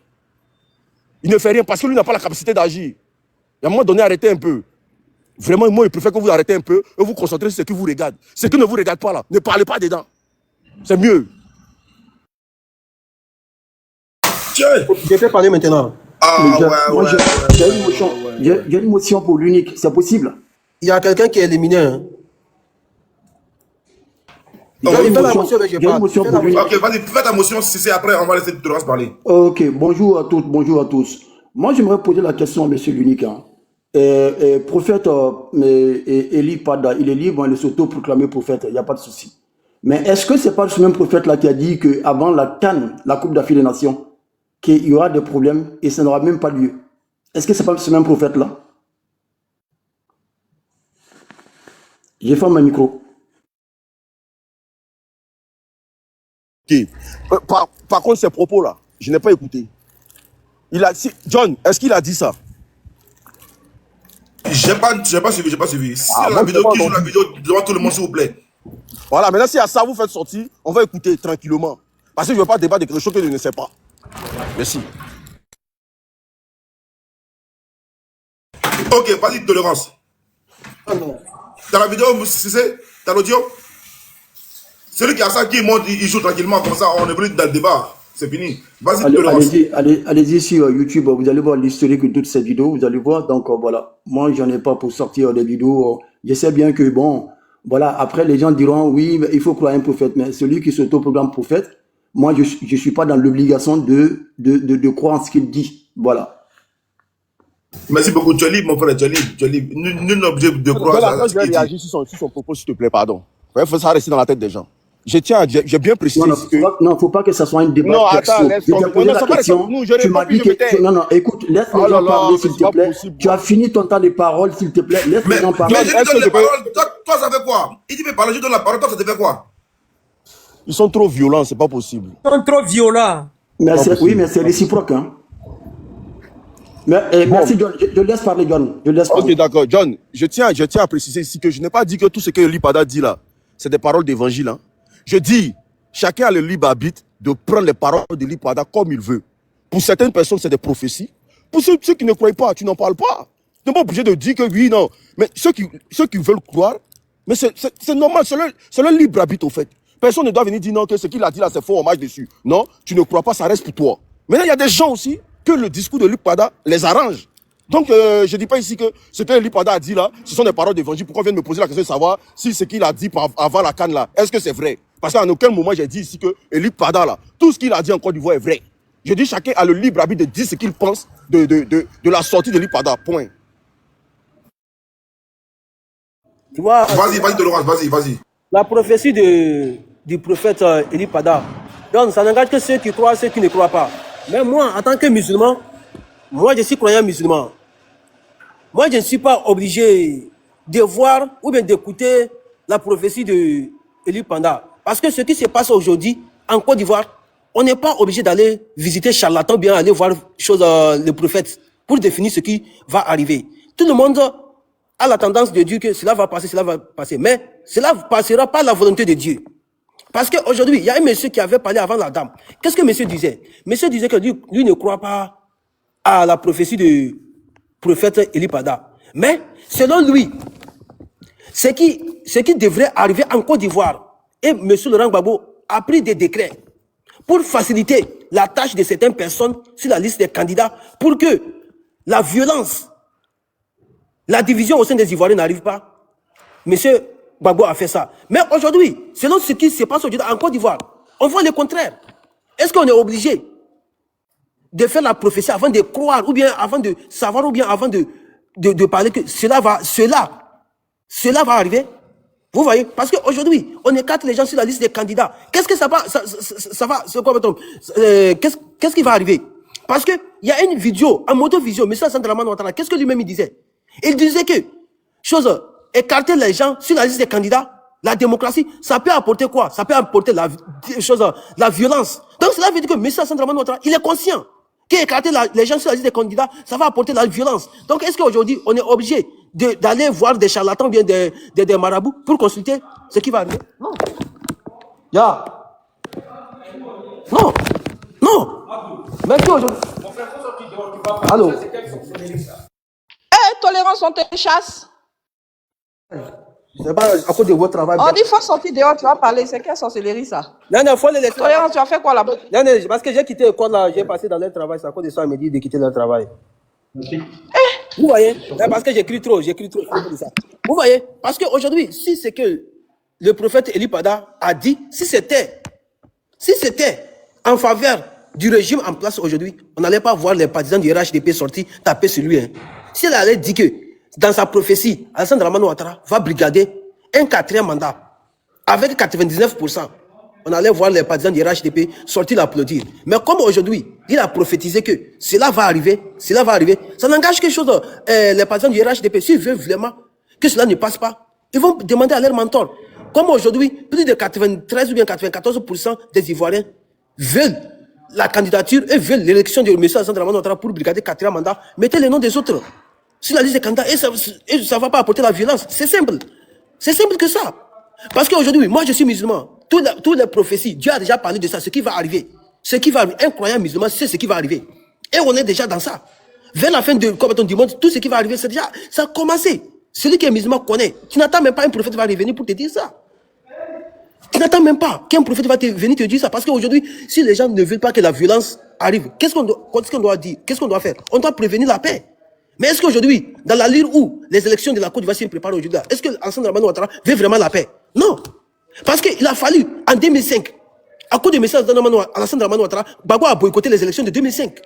Il ne fait rien parce que lui n'a pas la capacité d'agir. Et à un moment donné, arrêtez un peu. Vraiment, moi, je préfère que vous arrêtez un peu et vous concentrez sur ce qui vous regarde. Ce qui ne vous regarde pas là, ne parlez pas dedans. C'est mieux. Je vais parler maintenant. J'ai une motion pour l'unique, c'est possible? Il y a quelqu'un qui est éliminé. Hein. Oh, Johnny, oui. fais la motion, mais je J'ai une parle. motion Fais la pour lui. motion. Ok, vas-y, fais ta motion, si c'est après, on va laisser Tolérance parler. Ok, bonjour à toutes, bonjour à tous. Moi, j'aimerais poser la question à M. l'unique. Hein. Prophète Eli Pada, il est libre, il est s'auto-proclamé prophète, il n'y a pas de souci. Mais est-ce que ce n'est pas ce même prophète-là qui a dit qu'avant la CAN, la Coupe d'Afrique des Nations, qu'il y aura des problèmes et ça n'aura même pas lieu? Est-ce que ce n'est pas ce même prophète-là? J'ai fermé mon micro. Ok. Par contre, ces propos-là, je n'ai pas écouté. John, est-ce qu'il a dit ça? J'ai pas suivi. Si Ah, la moi, vidéo, je sais qui pas joue la entendu. vidéo devant tout le monde, s'il vous plaît. Voilà, maintenant, si à ça vous faites sortir, on va écouter tranquillement. Parce que je ne veux pas débattre de quelque chose que je ne sais pas. Merci. Ok, vas-y, Tolérance. T'as la vidéo, t'as l'audio? Celui qui a ça, qui monte, il joue tranquillement comme ça, on est venu dans le débat. C'est fini. Vas-y, Tolérance. Allez-y sur YouTube, vous allez voir l'historique de toutes ces vidéos, vous allez voir. Donc voilà, moi j'en ai pas pour sortir des vidéos. Je sais bien que bon, voilà, après les gens diront oui, mais il faut croire un prophète. Mais celui qui s'auto-proclame prophète, moi je suis pas dans l'obligation de croire en ce qu'il dit. Voilà. Merci beaucoup, tu es libre, mon frère, tu es libre. Nul n'est obligé de croire Voilà, à ce je vais qu'il dit. réagir sur son propos, s'il te plaît, pardon. Il faut ça rester dans la tête des gens. J'ai bien précisé Non, ici que... non, faut pas que ça soit un débat Non, perso. attends, laisse Je t'ai tomber. posé Non, la ça va, question, nous, je tu réponds, m'as puis dit je me tais. Non, non, écoute, laisse Oh les là gens parler, là, s'il mais c'est te pas plaît. possible. Tu as fini ton temps de parole, s'il te plaît. Laisse les gens parler. Mais je lui est-ce que donne je la peux... parole. Toi, ça fait quoi? Il dit, mais parler, je donne la parole. Toi, ça te fait quoi? Ils sont trop violents, c'est pas possible. Ils sont trop violents. Mais Pas oui, possible. mais c'est réciproque. Hein. Mais, Bon, merci, John. Je laisse parler, John. Je laisse ok, parler. d'accord. John, je tiens à préciser ici que je n'ai pas dit que tout ce que Lipada dit là, c'est des paroles d'évangile. Hein. Je dis, chacun a le libre arbitre de prendre les paroles de Lipada comme il veut. Pour certaines personnes, c'est des prophéties. Pour ceux qui ne croient pas, tu n'en parles pas. Tu n'es pas obligé de dire que oui, non. Mais ceux qui veulent croire, mais c'est normal, c'est leur libre arbitre au fait. Personne ne doit venir dire non, que ce qu'il a dit là, c'est faux, on marche dessus. Non, tu ne crois pas, ça reste pour toi. Maintenant, il y a des gens aussi que le discours de Lipada les arrange. Donc, je ne dis pas ici que ce que Lipada a dit là, ce sont des paroles d'évangile. Pourquoi on vient de me poser la question de savoir si ce qu'il a dit avant la canne là, est-ce que c'est vrai? Parce qu'à aucun moment j'ai dit ici que Lipada là, tout ce qu'il a dit en Côte d'Ivoire est vrai. Je dis chacun a le libre arbitre de dire ce qu'il pense de la sortie de Lipada. Point. Tu vois, Vas-y, Tolérance, vas-y. la prophétie du prophète Eli Pada, donc ça n'engage que ceux qui croient, ceux qui ne croient pas. Mais moi, en tant que musulman, moi je suis croyant musulman. Moi, je ne suis pas obligé de voir ou bien d'écouter la prophétie de Eli Pada. Parce que ce qui se passe aujourd'hui en Côte d'Ivoire, on n'est pas obligé d'aller visiter charlatan, bien aller voir le prophète pour définir ce qui va arriver. Tout le monde a la tendance de dire que cela va passer. Mais cela passera par la volonté de Dieu. Parce qu'aujourd'hui, il y a un monsieur qui avait parlé avant la dame. Qu'est-ce que monsieur disait? Monsieur disait que lui ne croit pas à la prophétie du prophète Eli Pada. Mais selon lui, ce qui devrait arriver en Côte d'Ivoire, et monsieur Laurent Gbagbo a pris des décrets pour faciliter la tâche de certaines personnes sur la liste des candidats pour que la violence, la division au sein des Ivoiriens n'arrive pas. Monsieur Gbagbo a fait ça. Mais aujourd'hui, selon ce qui se passe aujourd'hui en Côte d'Ivoire, on voit le contraire. Est-ce qu'on est obligé de faire la prophétie avant de croire, ou bien avant de savoir, ou bien avant de parler que cela va arriver? Vous voyez? Parce qu'aujourd'hui, on écarte les gens sur la liste des candidats. Qu'est-ce que ça va, c'est quoi, qu'est-ce qui va arriver? Parce qu'il y a une vidéo, un moto-vision, M. Hassan Dramane Ouattara, qu'est-ce que lui-même il disait? Il disait que, écarter les gens sur la liste des candidats, la démocratie, ça peut apporter quoi? Ça peut apporter la violence. Donc cela veut dire que M. Hassan Dramane Ouattara, il est conscient qu'écarter les gens sur la liste des candidats, ça va apporter la violence. Donc est-ce qu'aujourd'hui, on est obligé d'aller voir des charlatans, bien des marabouts, pour consulter ce qui va arriver? Non. Non. Mais aujourd'hui. Allô? Tolérance, on te chasse. C'est pas à cause de votre travail. On dit faut sortir dehors, tu vas parler. C'est quelle sorcellerie ça? Non, faut les laisser. Tolérance, tu as fait quoi là-bas? Non, parce que j'ai quitté l'école là, j'ai passé dans leur travail. C'est à cause de ça, ils me disent de quitter leur travail. Vous voyez? Parce que j'écris trop. C'est à cause de ça. Vous voyez? Parce qu'aujourd'hui, si c'est que le prophète Eli Pada a dit, si c'était en faveur du régime en place aujourd'hui, on n'allait pas voir les partisans du RHDP sortir taper sur lui. Hein. Si elle allait dire que dans sa prophétie, Alassane Dramane Ouattara va brigader un 4e mandat avec 99%, on allait voir les partisans du RHDP sortir l'applaudir. Mais comme aujourd'hui, il a prophétisé que cela va arriver, ça n'engage quelque chose. Les partisans du RHDP, s'ils veulent vraiment que cela ne passe pas, ils vont demander à leur mentor. Comme aujourd'hui, plus de 93 ou bien 94% des Ivoiriens veulent la candidature et veulent l'élection de M. Alassane Dramane Ouattara pour brigader 4e mandat, mettez les noms des autres sur la liste des candidats et ça ne va pas apporter la violence. C'est simple. C'est simple que ça. Parce qu'aujourd'hui, moi je suis musulman. Toutes les prophéties, Dieu a déjà parlé de ça, ce qui va arriver. Un croyant musulman, c'est ce qui va arriver. Et on est déjà dans ça. Vers la fin du monde, tout ce qui va arriver, c'est déjà, ça a commencé. Celui qui est musulman connaît. Tu n'attends même pas un prophète va revenir pour te dire ça. Tu n'attends même pas qu'un prophète va venir te dire ça. Parce qu'aujourd'hui, si les gens ne veulent pas que la violence arrive, qu'est-ce qu'on doit dire? Qu'est-ce qu'on doit faire? On doit prévenir la paix. Mais est-ce qu'aujourd'hui, dans la ligne où les élections de la Côte d'Ivoire se préparent aujourd'hui, est-ce que Alassane Dramane Ouattara veut vraiment la paix? Non. Parce qu'il a fallu, en 2005, à cause de messages d'Alassane Dramane Ouattara, Gbagbo a boycotté les élections de 2005.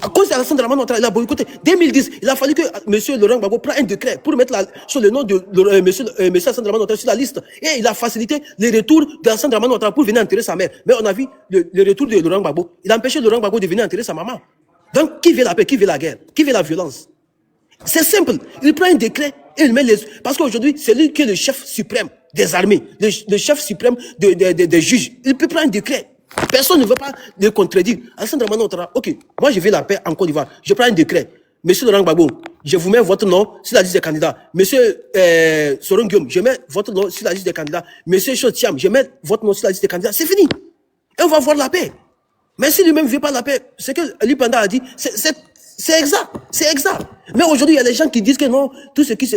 À cause d'Alassane Dramane Ouattara, il a boycotté. 2010, il a fallu que M. Laurent Gbagbo prenne un décret pour mettre sur le nom de M. Alassane Dramane Ouattara sur la liste. Et il a facilité les retours d'Alassane Dramane Ouattara pour venir enterrer sa mère. Mais on a vu le retour de Laurent Gbagbo. Il a empêché Laurent Gbagbo de venir enterrer sa maman. Donc, qui veut la paix? Qui veut la guerre? Qui veut la violence? C'est simple. Il prend un décret et il met les... Parce qu'aujourd'hui, c'est lui qui est le chef suprême des armées, le chef suprême des juges. Il peut prendre un décret. Personne ne veut pas le contredire. Alassane Dramane Ouattara, ok, moi je veux la paix en Côte d'Ivoire. Je prends un décret. Monsieur Laurent Gbagbo, je vous mets votre nom sur la liste des candidats. Monsieur Soron Guillaume, je mets votre nom sur la liste des candidats. Monsieur Chotiam, je mets votre nom sur la liste des candidats. C'est fini. Et on va voir la paix. Mais si lui-même ne veut pas la paix, ce que Eli Panda a dit, c'est exact. C'est exact. Mais aujourd'hui, il y a des gens qui disent que non,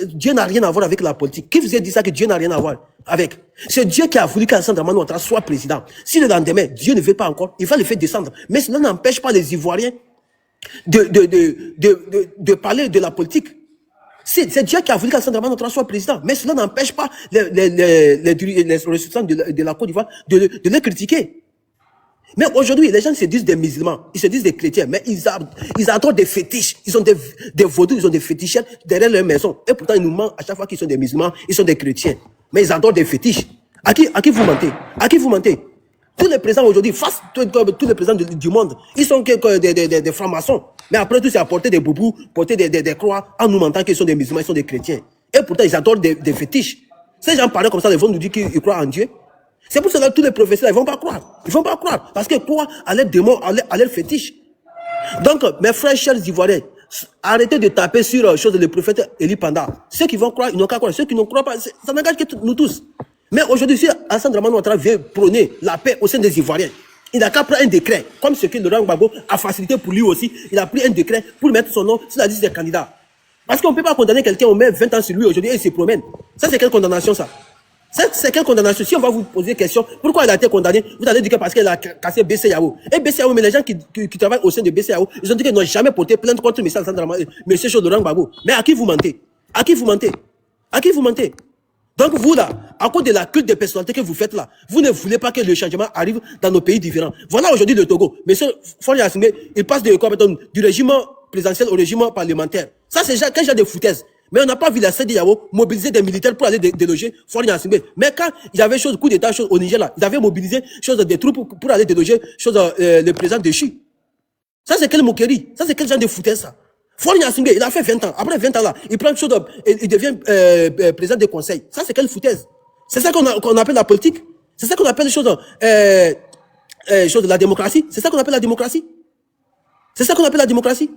Dieu n'a rien à voir avec la politique. Qui vous a dit ça que Dieu n'a rien à voir avec? C'est Dieu qui a voulu qu'Alassane Dramane Ouattara soit président. Si le lendemain, Dieu ne veut pas encore, il va le faire descendre. Mais cela n'empêche pas les Ivoiriens de parler de la politique. C'est Dieu qui a voulu qu'Alassane Dramane Ouattara soit président. Mais cela n'empêche pas les ressortissants de la Côte d'Ivoire de le critiquer. Mais aujourd'hui, les gens se disent des musulmans, ils se disent des chrétiens, mais ils adorent des fétiches. Ils ont des vaudous, ils ont des féticheurs derrière leur maison. Et pourtant, ils nous mentent à chaque fois qu'ils sont des musulmans, ils sont des chrétiens. Mais ils adorent des fétiches. À qui vous mentez? À qui vous mentez? Tous les présidents aujourd'hui, face tous les présidents du monde, ils sont des francs-maçons. Mais après tout, c'est à porter des boubous, porter des croix, en nous mentant qu'ils sont des musulmans, ils sont des chrétiens. Et pourtant, ils adorent des fétiches. Ces gens parlent comme ça, ils vont nous dire qu'ils croient en Dieu. C'est pour cela que tous les professeurs, ils ne vont pas croire. Ils ne vont pas croire. Parce que croient à leurs démons, à leurs fétiches. Donc, mes frères chers Ivoiriens, arrêtez de taper sur le prophète Eli Panda. Ceux qui vont croire, ils n'ont qu'à croire. Ceux qui ne croient pas, ça n'engage que nous tous. Mais aujourd'hui, si Alassane Dramane Ouattara veut prôner la paix au sein des Ivoiriens, il n'a qu'à prendre un décret, comme ce que Laurent Gbagbo a facilité pour lui aussi. Il a pris un décret pour mettre son nom sur la liste des candidats. Parce qu'on ne peut pas condamner quelqu'un, on met 20 ans sur lui aujourd'hui et il se promène. Ça, c'est quelle condamnation, ça? C'est quelle condamnation? Si on va vous poser des questions, pourquoi il a été condamné? Vous allez dire que parce qu'il a cassé BCAO. Et BCAO, mais les gens qui travaillent au sein de BCAO, ils ont dit qu'ils n'ont jamais porté plainte contre M. Laurent Gbagbo. Mais à qui vous mentez? À qui vous mentez? À qui vous mentez? Donc vous là, à cause de la culte des personnalités que vous faites là, vous ne voulez pas que le changement arrive dans nos pays différents. Voilà aujourd'hui le Togo. M. Faure Gnassingbé, il passe du régime présidentiel au régime parlementaire. Ça c'est quel genre de foutaise? Mais on n'a pas vu la CEDEAO mobiliser des militaires pour aller déloger Faure Gnassingbé. Mais quand il y avait coup d'État au Niger là, ils avaient mobilisé des troupes pour aller déloger le président de Chi. Ça c'est quelle moquerie? Ça c'est quel genre de foutaise ça? Faure Gnassingbé, il a fait 20 ans. Après 20 ans là, il prend il devient président du conseil. Ça c'est quelle foutaise? C'est ça qu'on appelle la politique? C'est ça qu'on appelle la démocratie? C'est ça qu'on appelle la démocratie? C'est ça qu'on appelle la démocratie?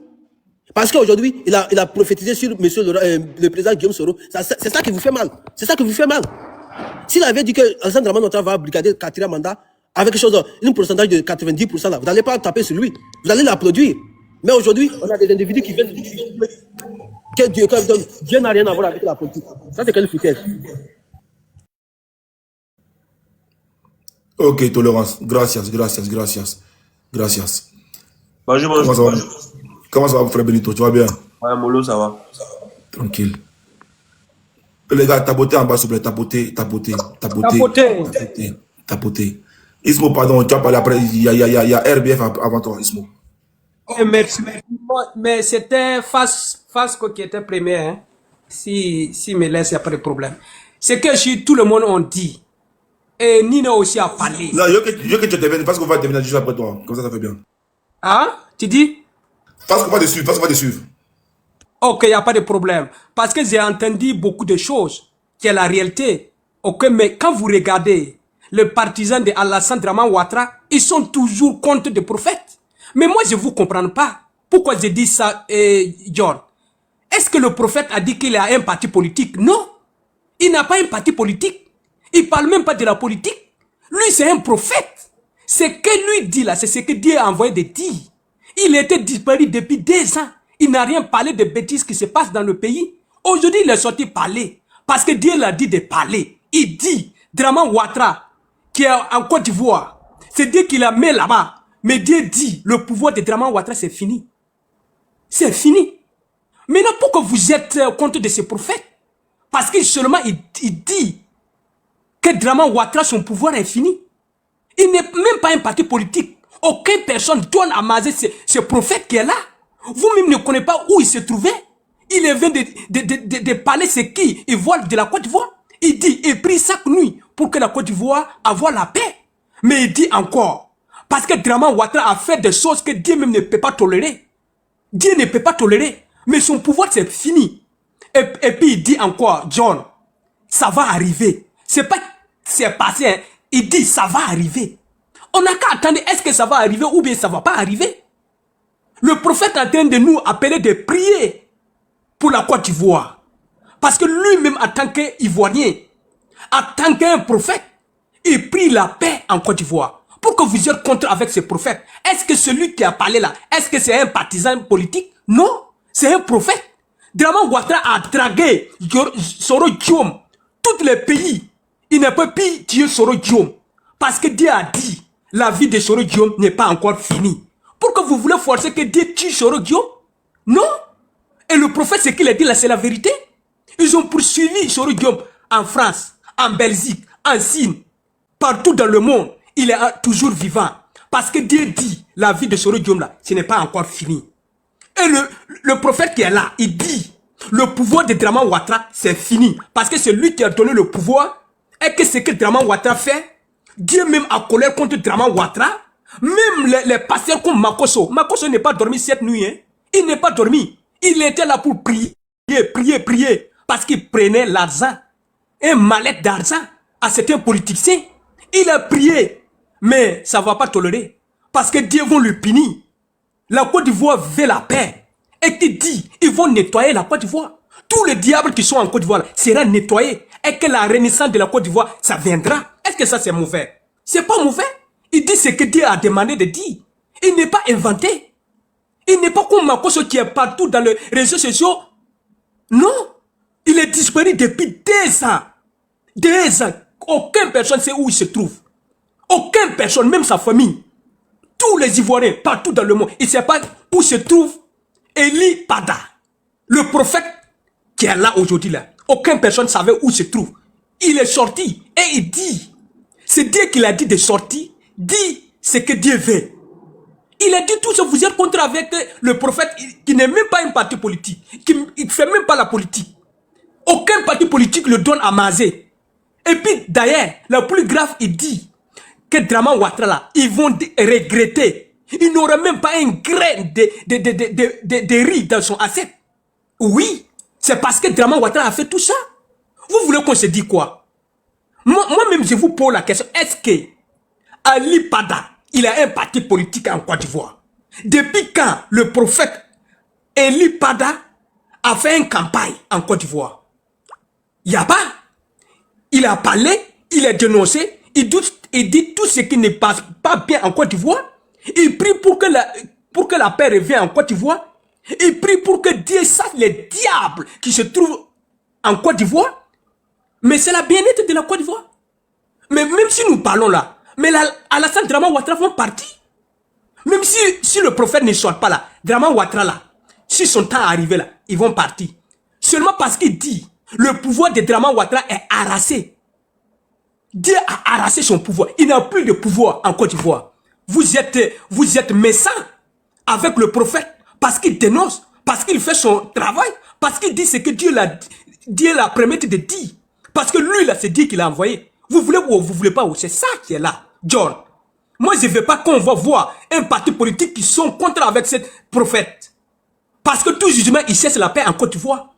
Parce qu'aujourd'hui, il a prophétisé sur le président Guillaume Soro. C'est ça qui vous fait mal. C'est ça qui vous fait mal. S'il avait dit que Alassane Dramane Ouattara va brigader 4e mandat avec un pourcentage de 90%, là, vous n'allez pas taper sur lui. Vous allez l'applaudir. Mais aujourd'hui, on a des individus qui viennent que Dieu n'a rien à voir avec la politique. Ça, c'est quelle foutaise? Ok, tolérance. Gracias. Bonjour. Comment ça va, frère Benito? Tu vas bien? Ouais, Molo, ça va. Tranquille. Les gars, tapotez en bas, s'il vous plaît. Tapotez. Ismo, pardon, tu as parlé après. Il y a RBF avant toi, Ismo. Merci. Mais c'était face qui était premier. Hein. Si me laisse, il n'y a pas de problème. C'est que tout le monde a dit. Et Nina aussi a parlé. Non, je veux que tu te viennes, parce qu'on va terminer juste après toi. Comme ça fait bien. Ah, tu dis? Parce qu'on va te suivre. Ok, il n'y a pas de problème. Parce que j'ai entendu beaucoup de choses, qui est la réalité. Ok, mais quand vous regardez les partisans de Alassane Draman Ouattara, ils sont toujours contre des prophètes. Mais moi, je ne vous comprends pas. Pourquoi je dis ça, John? Est-ce que le prophète a dit qu'il a un parti politique? Non. Il n'a pas un parti politique. Il ne parle même pas de la politique. Lui, c'est un prophète. Ce que lui dit là, c'est ce que Dieu a envoyé de dire. Il était disparu depuis 2 ans. Il n'a rien parlé de bêtises qui se passent dans le pays. Aujourd'hui, il est sorti parler. Parce que Dieu l'a dit de parler. Il dit, Draman Ouattara, qui est en Côte d'Ivoire, c'est Dieu qui l'a mis là-bas. Mais Dieu dit, le pouvoir de Draman Ouattara, c'est fini. C'est fini. Maintenant, pourquoi vous êtes contre de ces prophètes? Parce que seulement, il dit que Draman Ouattara, son pouvoir est fini. Il n'est même pas un parti politique. Aucune personne doit amaser ce prophète qui est là. Vous-même ne connaissez pas où il se trouvait. Il vient de parler ce qui il voit de la Côte d'Ivoire. Il dit, il prie chaque nuit pour que la Côte d'Ivoire ait la paix. Mais il dit encore, parce que Draman Ouattara a fait des choses que Dieu même ne peut pas tolérer. Dieu ne peut pas tolérer. Mais son pouvoir, c'est fini. Et puis il dit encore, John, ça va arriver. C'est pas c'est passé. Hein. Il dit, ça va arriver. On n'a qu'à attendre, est-ce que ça va arriver ou bien ça va pas arriver? Le prophète est en train de nous appeler de prier pour la Côte d'Ivoire. Parce que lui-même, en tant qu'Ivoirien, en tant qu'un prophète, il prie la paix en Côte d'Ivoire. Pourquoi vous êtes contre avec ce prophète? Est-ce que celui qui a parlé là, est-ce que c'est un partisan politique? Non, c'est un prophète. Draman Ouattara a dragué Soro Diom. Tous les pays, il ne peut plus tuer Soro Diom. Parce que Dieu a dit, la vie de Soro Diom n'est pas encore finie. Pourquoi vous voulez forcer que Dieu tue Soro Diom? Non. Et le prophète, ce qu'il a dit là, c'est la vérité. Ils ont poursuivi Soro Diom en France, en Belgique, en Chine, partout dans le monde. Il est toujours vivant. Parce que Dieu dit, la vie de Soro Diom là, ce n'est pas encore fini. Et le prophète qui est là, il dit, le pouvoir de Draman Ouattara, c'est fini. Parce que c'est lui qui a donné le pouvoir. Et que ce que Draman Ouattara fait, Dieu même a colère contre Draman Ouattara. Même les pasteurs comme Makosso. Makosso n'est pas dormi cette nuit. Hein. Il n'est pas dormi. Il était là pour prier, prier. Parce qu'il prenait l'argent. Un mallette d'argent à certains politiciens. Il a prié. Mais ça ne va pas tolérer. Parce que Dieu va le punir. La Côte d'Ivoire veut la paix. Et qui dit, ils vont nettoyer la Côte d'Ivoire. Tous les diables qui sont en Côte d'Ivoire seront nettoyés. Et que la renaissance de la Côte d'Ivoire, ça viendra. Est-ce que ça c'est mauvais? C'est pas mauvais. Il dit ce que Dieu a demandé de dire. Il n'est pas inventé. Il n'est pas comme Makosso qui est partout dans les réseaux sociaux. Non. Il est disparu depuis 2 ans. 2 ans. Aucune personne ne sait où il se trouve. Aucune personne, même sa famille. Tous les Ivoiriens, partout dans le monde, ils ne savent pas où se trouve Eli Pada. Le prophète qui est là aujourd'hui là. Aucune personne ne savait où se trouve. Il est sorti et il dit. C'est Dieu qui l'a dit de sortir. Dit ce que Dieu veut. Il a dit tout ça, vous êtes contre avec le prophète qui n'est même pas un parti politique. Qui ne fait même pas la politique. Aucun parti politique le donne à Mazé. Et puis d'ailleurs, le plus grave, il dit que Draman Ouattara là, ils vont regretter. Il n'aura même pas un grain de riz dans son assiette. Oui, c'est parce que Draman Ouattara a fait tout ça. Vous voulez qu'on se dise quoi? Moi-même, je vous pose la question. Est-ce que Ali Pada, il a un parti politique en Côte d'Ivoire? Depuis quand le prophète Eli Pada a fait une campagne en Côte d'Ivoire? Il n'y a pas. Il a parlé, il a dénoncé, il dit tout ce qui ne passe pas bien en Côte d'Ivoire. Il prie pour que la paix revienne en Côte d'Ivoire. Il prie pour que Dieu sache les diables qui se trouvent en Côte d'Ivoire. Mais c'est la bien-être de la Côte d'Ivoire. Mais même si nous parlons là, mais là, Alassane Draman Ouattara vont partir. Même si le prophète ne sort pas là, Draman Ouattara là, si son temps arrivé là, ils vont partir. Seulement parce qu'il dit, Le pouvoir de Draman Ouattara est harassé. Dieu a harassé son pouvoir. Il n'a plus de pouvoir en Côte d'Ivoire. Vous êtes méchant avec le prophète parce qu'il dénonce, parce qu'il fait son travail, parce qu'il dit ce que Dieu l'a permis de dire. Parce que lui, là, c'est Dieu qui l'a envoyé. Vous voulez ou vous voulez pas, c'est ça qui est là, John. Moi, je ne veux pas qu'on va voir un parti politique qui sont contre avec ce prophète. Parce que tout jugement, il cherche la paix en Côte d'Ivoire.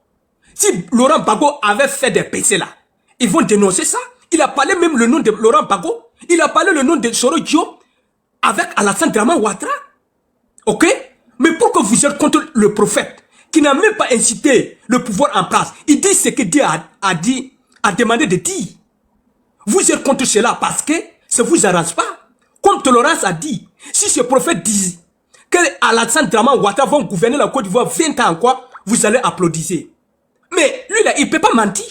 Si Laurent Gbagbo avait fait des PC là, ils vont dénoncer ça. Il a parlé même le nom de Laurent Gbagbo. Il a parlé le nom de Soro Diop avec Alassane Draman Ouattara. Ok? Mais pourquoi vous êtes contre le prophète qui n'a même pas incité le pouvoir en place? Il dit ce que Dieu a demandé de dire. Vous êtes contre cela parce que ça ne vous arrange pas. Comme Tolérance a dit, si ce prophète dit que Alassane Draman Ouattara vont gouverner la Côte d'Ivoire 20 ans encore, vous allez applaudir. Mais lui là, il ne peut pas mentir.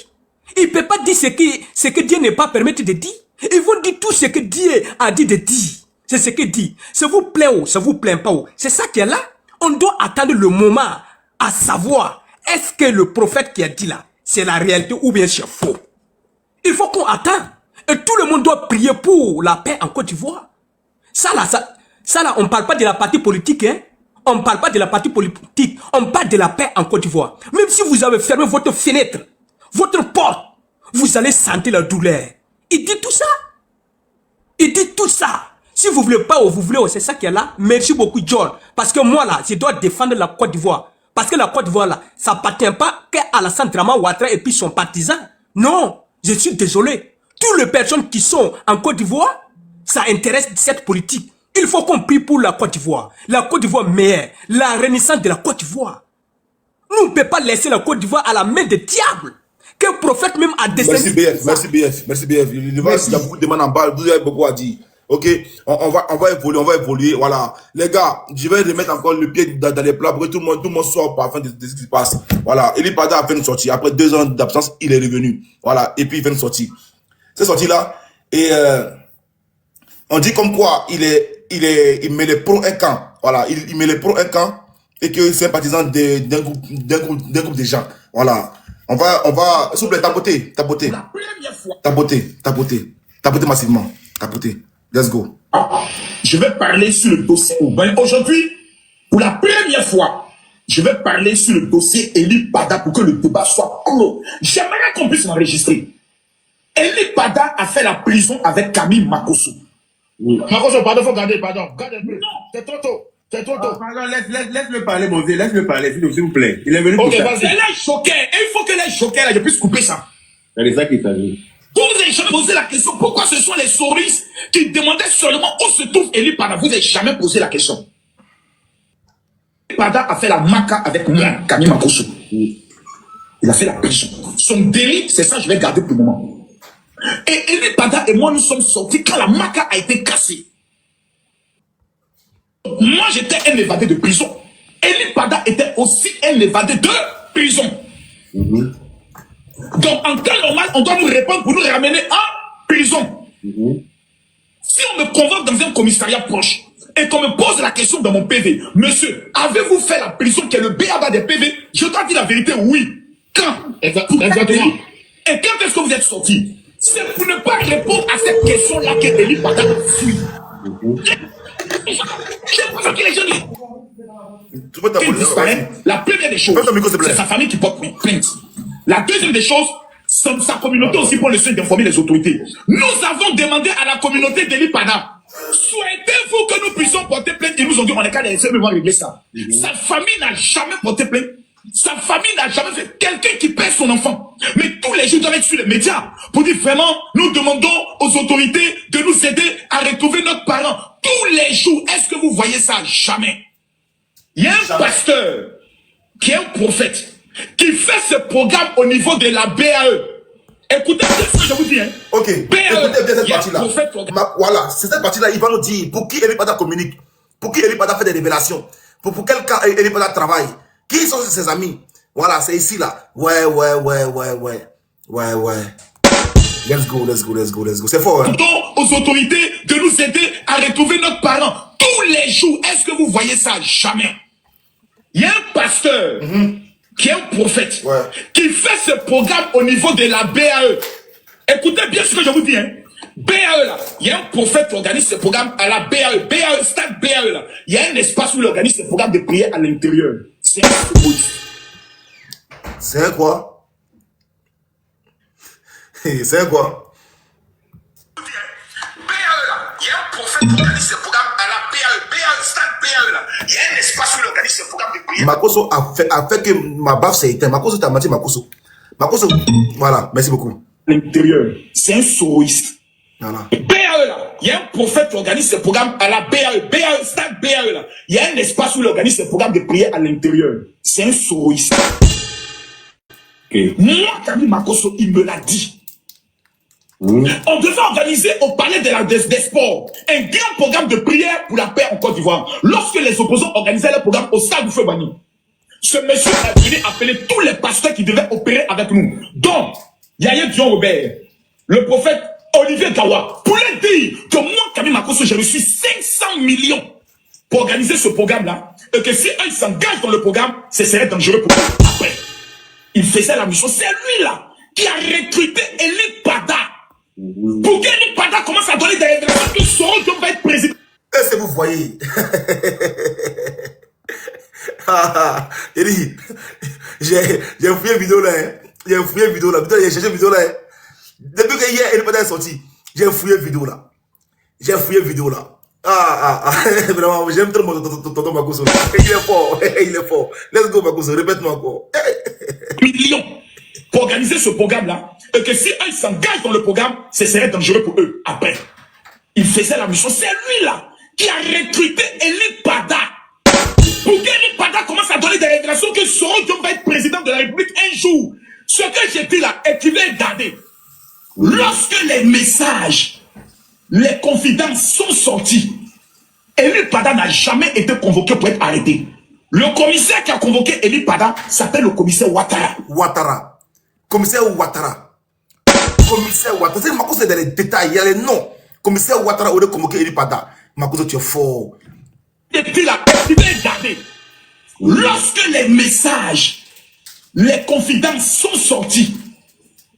Il ne peut pas dire ce que Dieu n'est pas permis de dire. Ils vont dire tout ce que Dieu a dit de dire. C'est ce qu'il dit. Ça vous plaît ou ça vous plaît pas ou. C'est ça qui est là. On doit attendre le moment à savoir est-ce que le prophète qui a dit là, c'est la réalité ou bien c'est faux. Il faut qu'on attende. Et tout le monde doit prier pour la paix en Côte d'Ivoire. Ça là, on ne parle pas de la partie politique, hein. On ne parle pas de la partie politique. On parle de la paix en Côte d'Ivoire. Même si vous avez fermé votre fenêtre, votre porte, vous allez sentir la douleur. Il dit tout ça. Il dit tout ça. Si vous ne voulez pas ou vous voulez, c'est ça qui est là. Merci beaucoup, John. Parce que moi, là, je dois défendre la Côte d'Ivoire. Parce que la Côte d'Ivoire, là, ça n'appartient pas qu'à Alassane Draman Ouattara et puis son partisan. Non, je suis désolé. Toutes les personnes qui sont en Côte d'Ivoire, ça intéresse cette politique. Il faut qu'on prie pour la Côte d'Ivoire. La Côte d'Ivoire meilleure. La renaissance de la Côte d'Ivoire. Nous ne pouvons pas laisser la Côte d'Ivoire à la main des diables. Qu'un prophète même a descendu. Merci BF. Il y a beaucoup de demandes en bas. Vous avez beaucoup à dire. Ok, on va évoluer, voilà. Les gars, je vais remettre encore le pied dans les plats pour que tout le monde soit par fin de ce qui se passe. Voilà, Eli Pada a fait une sortie. Après 2 ans d'absence, il est revenu. Voilà, et puis il fait une sortie. Cette sortie-là, et on dit comme quoi il met les pros un camp. Voilà, il met les pros un camp et que c'est un partisan d'un groupe de gens. Voilà. On va, s'il vous plaît, tapoter. Tapoter massivement. Tapoter. Let's go. Je vais parler sur le dossier Aubin. Aujourd'hui, pour la première fois, je vais parler sur le dossier Eli Pada pour que le débat soit clos. J'aimerais qu'on puisse m'enregistrer. Eli Pada a fait la prison avec Camille Makosso. Makosso, pardon, faut garder, pardon. Garde un peu. Non. C'est trop tôt. Pardon, laisse-le parler, mon vieux. Laisse-le parler, s'il vous plaît. Il est venu pour ça. Elle est choquée. Et il faut que les choqués, là, je puisse couper ça. C'est ça qui s'agit. Vous n'avez jamais posé la question pourquoi ce sont les souris qui demandaient seulement où se trouve Eli Pada. Vous n'avez jamais posé la question. Eli Pada a fait la maca avec moi, Camille Makosso. Il a fait la prison. Son délit, c'est ça, je vais garder pour le moment. Et Eli Pada et moi, nous sommes sortis quand la maca a été cassée. Moi, j'étais un évadé de prison. Eli Pada était aussi un évadé de prison. Donc, en temps normal, on doit nous répondre pour nous ramener en prison. Si on me convoque dans un commissariat proche et qu'on me pose la question dans mon PV, monsieur, avez-vous fait la prison qui est le BABA des PV? Je dois dire la vérité, oui. Quand? Exactement. Et quand est-ce que vous êtes sorti? C'est pour ne pas répondre à cette question-là que Eli Pada fuit. C'est pour ça que les gens disent. La première des choses, c'est sa famille qui porte plainte. La deuxième des choses, sa communauté aussi pour le soin d'informer les autorités. Nous avons demandé à la communauté d'Eli Pada, souhaitez-vous que nous puissions porter plainte? Ils nous ont dit, on est qu'à essayer de voir régler ça. Sa famille n'a jamais porté plainte. Sa famille n'a jamais fait quelqu'un qui perd son enfant. Mais tous les jours, doivent être sur les médias pour dire vraiment, nous demandons aux autorités de nous aider à retrouver notre parent. Tous les jours, est-ce que vous voyez ça? Jamais. Il y a un pasteur qui est un prophète qui fait ce programme au niveau de la BAE. Écoutez ce que je vous dis. Hein. Ok, BAE, écoutez bien cette partie-là. Voilà, c'est cette partie-là, il va nous dire pour qui Eli Pada communique, pour qui Eli Pada fait des révélations, pour quel cas Eli Pada travaille, qui sont ses amis. Voilà, c'est ici là. Ouais. Let's go. C'est fort. Hein? Aux autorités de nous aider à retrouver notre parent. Tous les jours, est-ce que vous voyez ça? Jamais. Il y a un pasteur qui est un prophète, qui fait ce programme au niveau de la BAE. Écoutez bien ce que je vous dis, hein. BAE là, il y a un prophète qui organise ce programme à la BAE, stade BAE là. Il y a un espace où il organise ce programme de prière à l'intérieur. C'est un égoïste. C'est quoi? C'est quoi? BAE là, il y a un prophète qui organise ce programme à la BAE, stade BAE là. Il y a un espace où il organise ce programme de prière. Makoso a fait que ma baffe s'est éteinte. Makoso t'a menti, Makoso. Makoso, voilà, merci beaucoup. L'intérieur, c'est un soroïste. Voilà. BAE là, il y a un prophète qui organise ce programme à la BAE, stade BAE là. Il y a un espace où il organise ce programme de prière à l'intérieur. C'est un soroïste. Moi, Camille Makoso, il me l'a dit. On devait organiser au palais des sports un grand programme de prière pour la paix en Côte d'Ivoire. Lorsque les opposants organisaient le programme au stade du Feu Bani, ce monsieur est venu appeler tous les pasteurs qui devaient opérer avec nous. Donc, Yaya Dion Robert, le prophète Olivier Gawa, pour leur dire que moi, Camille Makoso, j'ai reçu 500 millions pour organiser ce programme-là, et que si eux s'engagent dans le programme, ce serait dangereux pour eux. Après, il faisait la mission. C'est lui-là qui a recruté Eli Pada. Pour qu'Eli Pada commence à donner des révélations que Soro Diop va être président. Est-ce que vous voyez? Eli, j'ai fouillé une vidéo là. J'ai fouillé une vidéo là. J'ai cherché une vidéo là. Depuis que hier, Eli Pada est sorti, j'ai fouillé une vidéo là. J'ai fouillé une vidéo là. Vraiment, j'aime trop mon tonton Makoso. Il est fort, il est fort. Let's go Makoso, répète-moi encore. Millions pour organiser ce programme-là, et que si eux s'engagent dans le programme, ce serait dangereux pour eux. Après, il faisait la mission. C'est lui-là qui a recruté Eli Pada. Pour qu'Eli Pada commence à donner des révélations que Soro Diop va être président de la République un jour. Ce que j'ai dit là, et tu vas garder. Lorsque les messages, les confidences sont sorties, Eli Pada n'a jamais été convoqué pour être arrêté. Le commissaire qui a convoqué Eli Pada s'appelle le commissaire Ouattara. Ouattara. Commissaire Ouattara. Commissaire Ouattara. C'est Makoso dans les détails, il y a les noms. Commissaire Ouattara aurait convoqué Eli Pada. Makoso, tu es fort. Et puis là, tu vas garder. Lorsque les messages, les confidences sont sorties,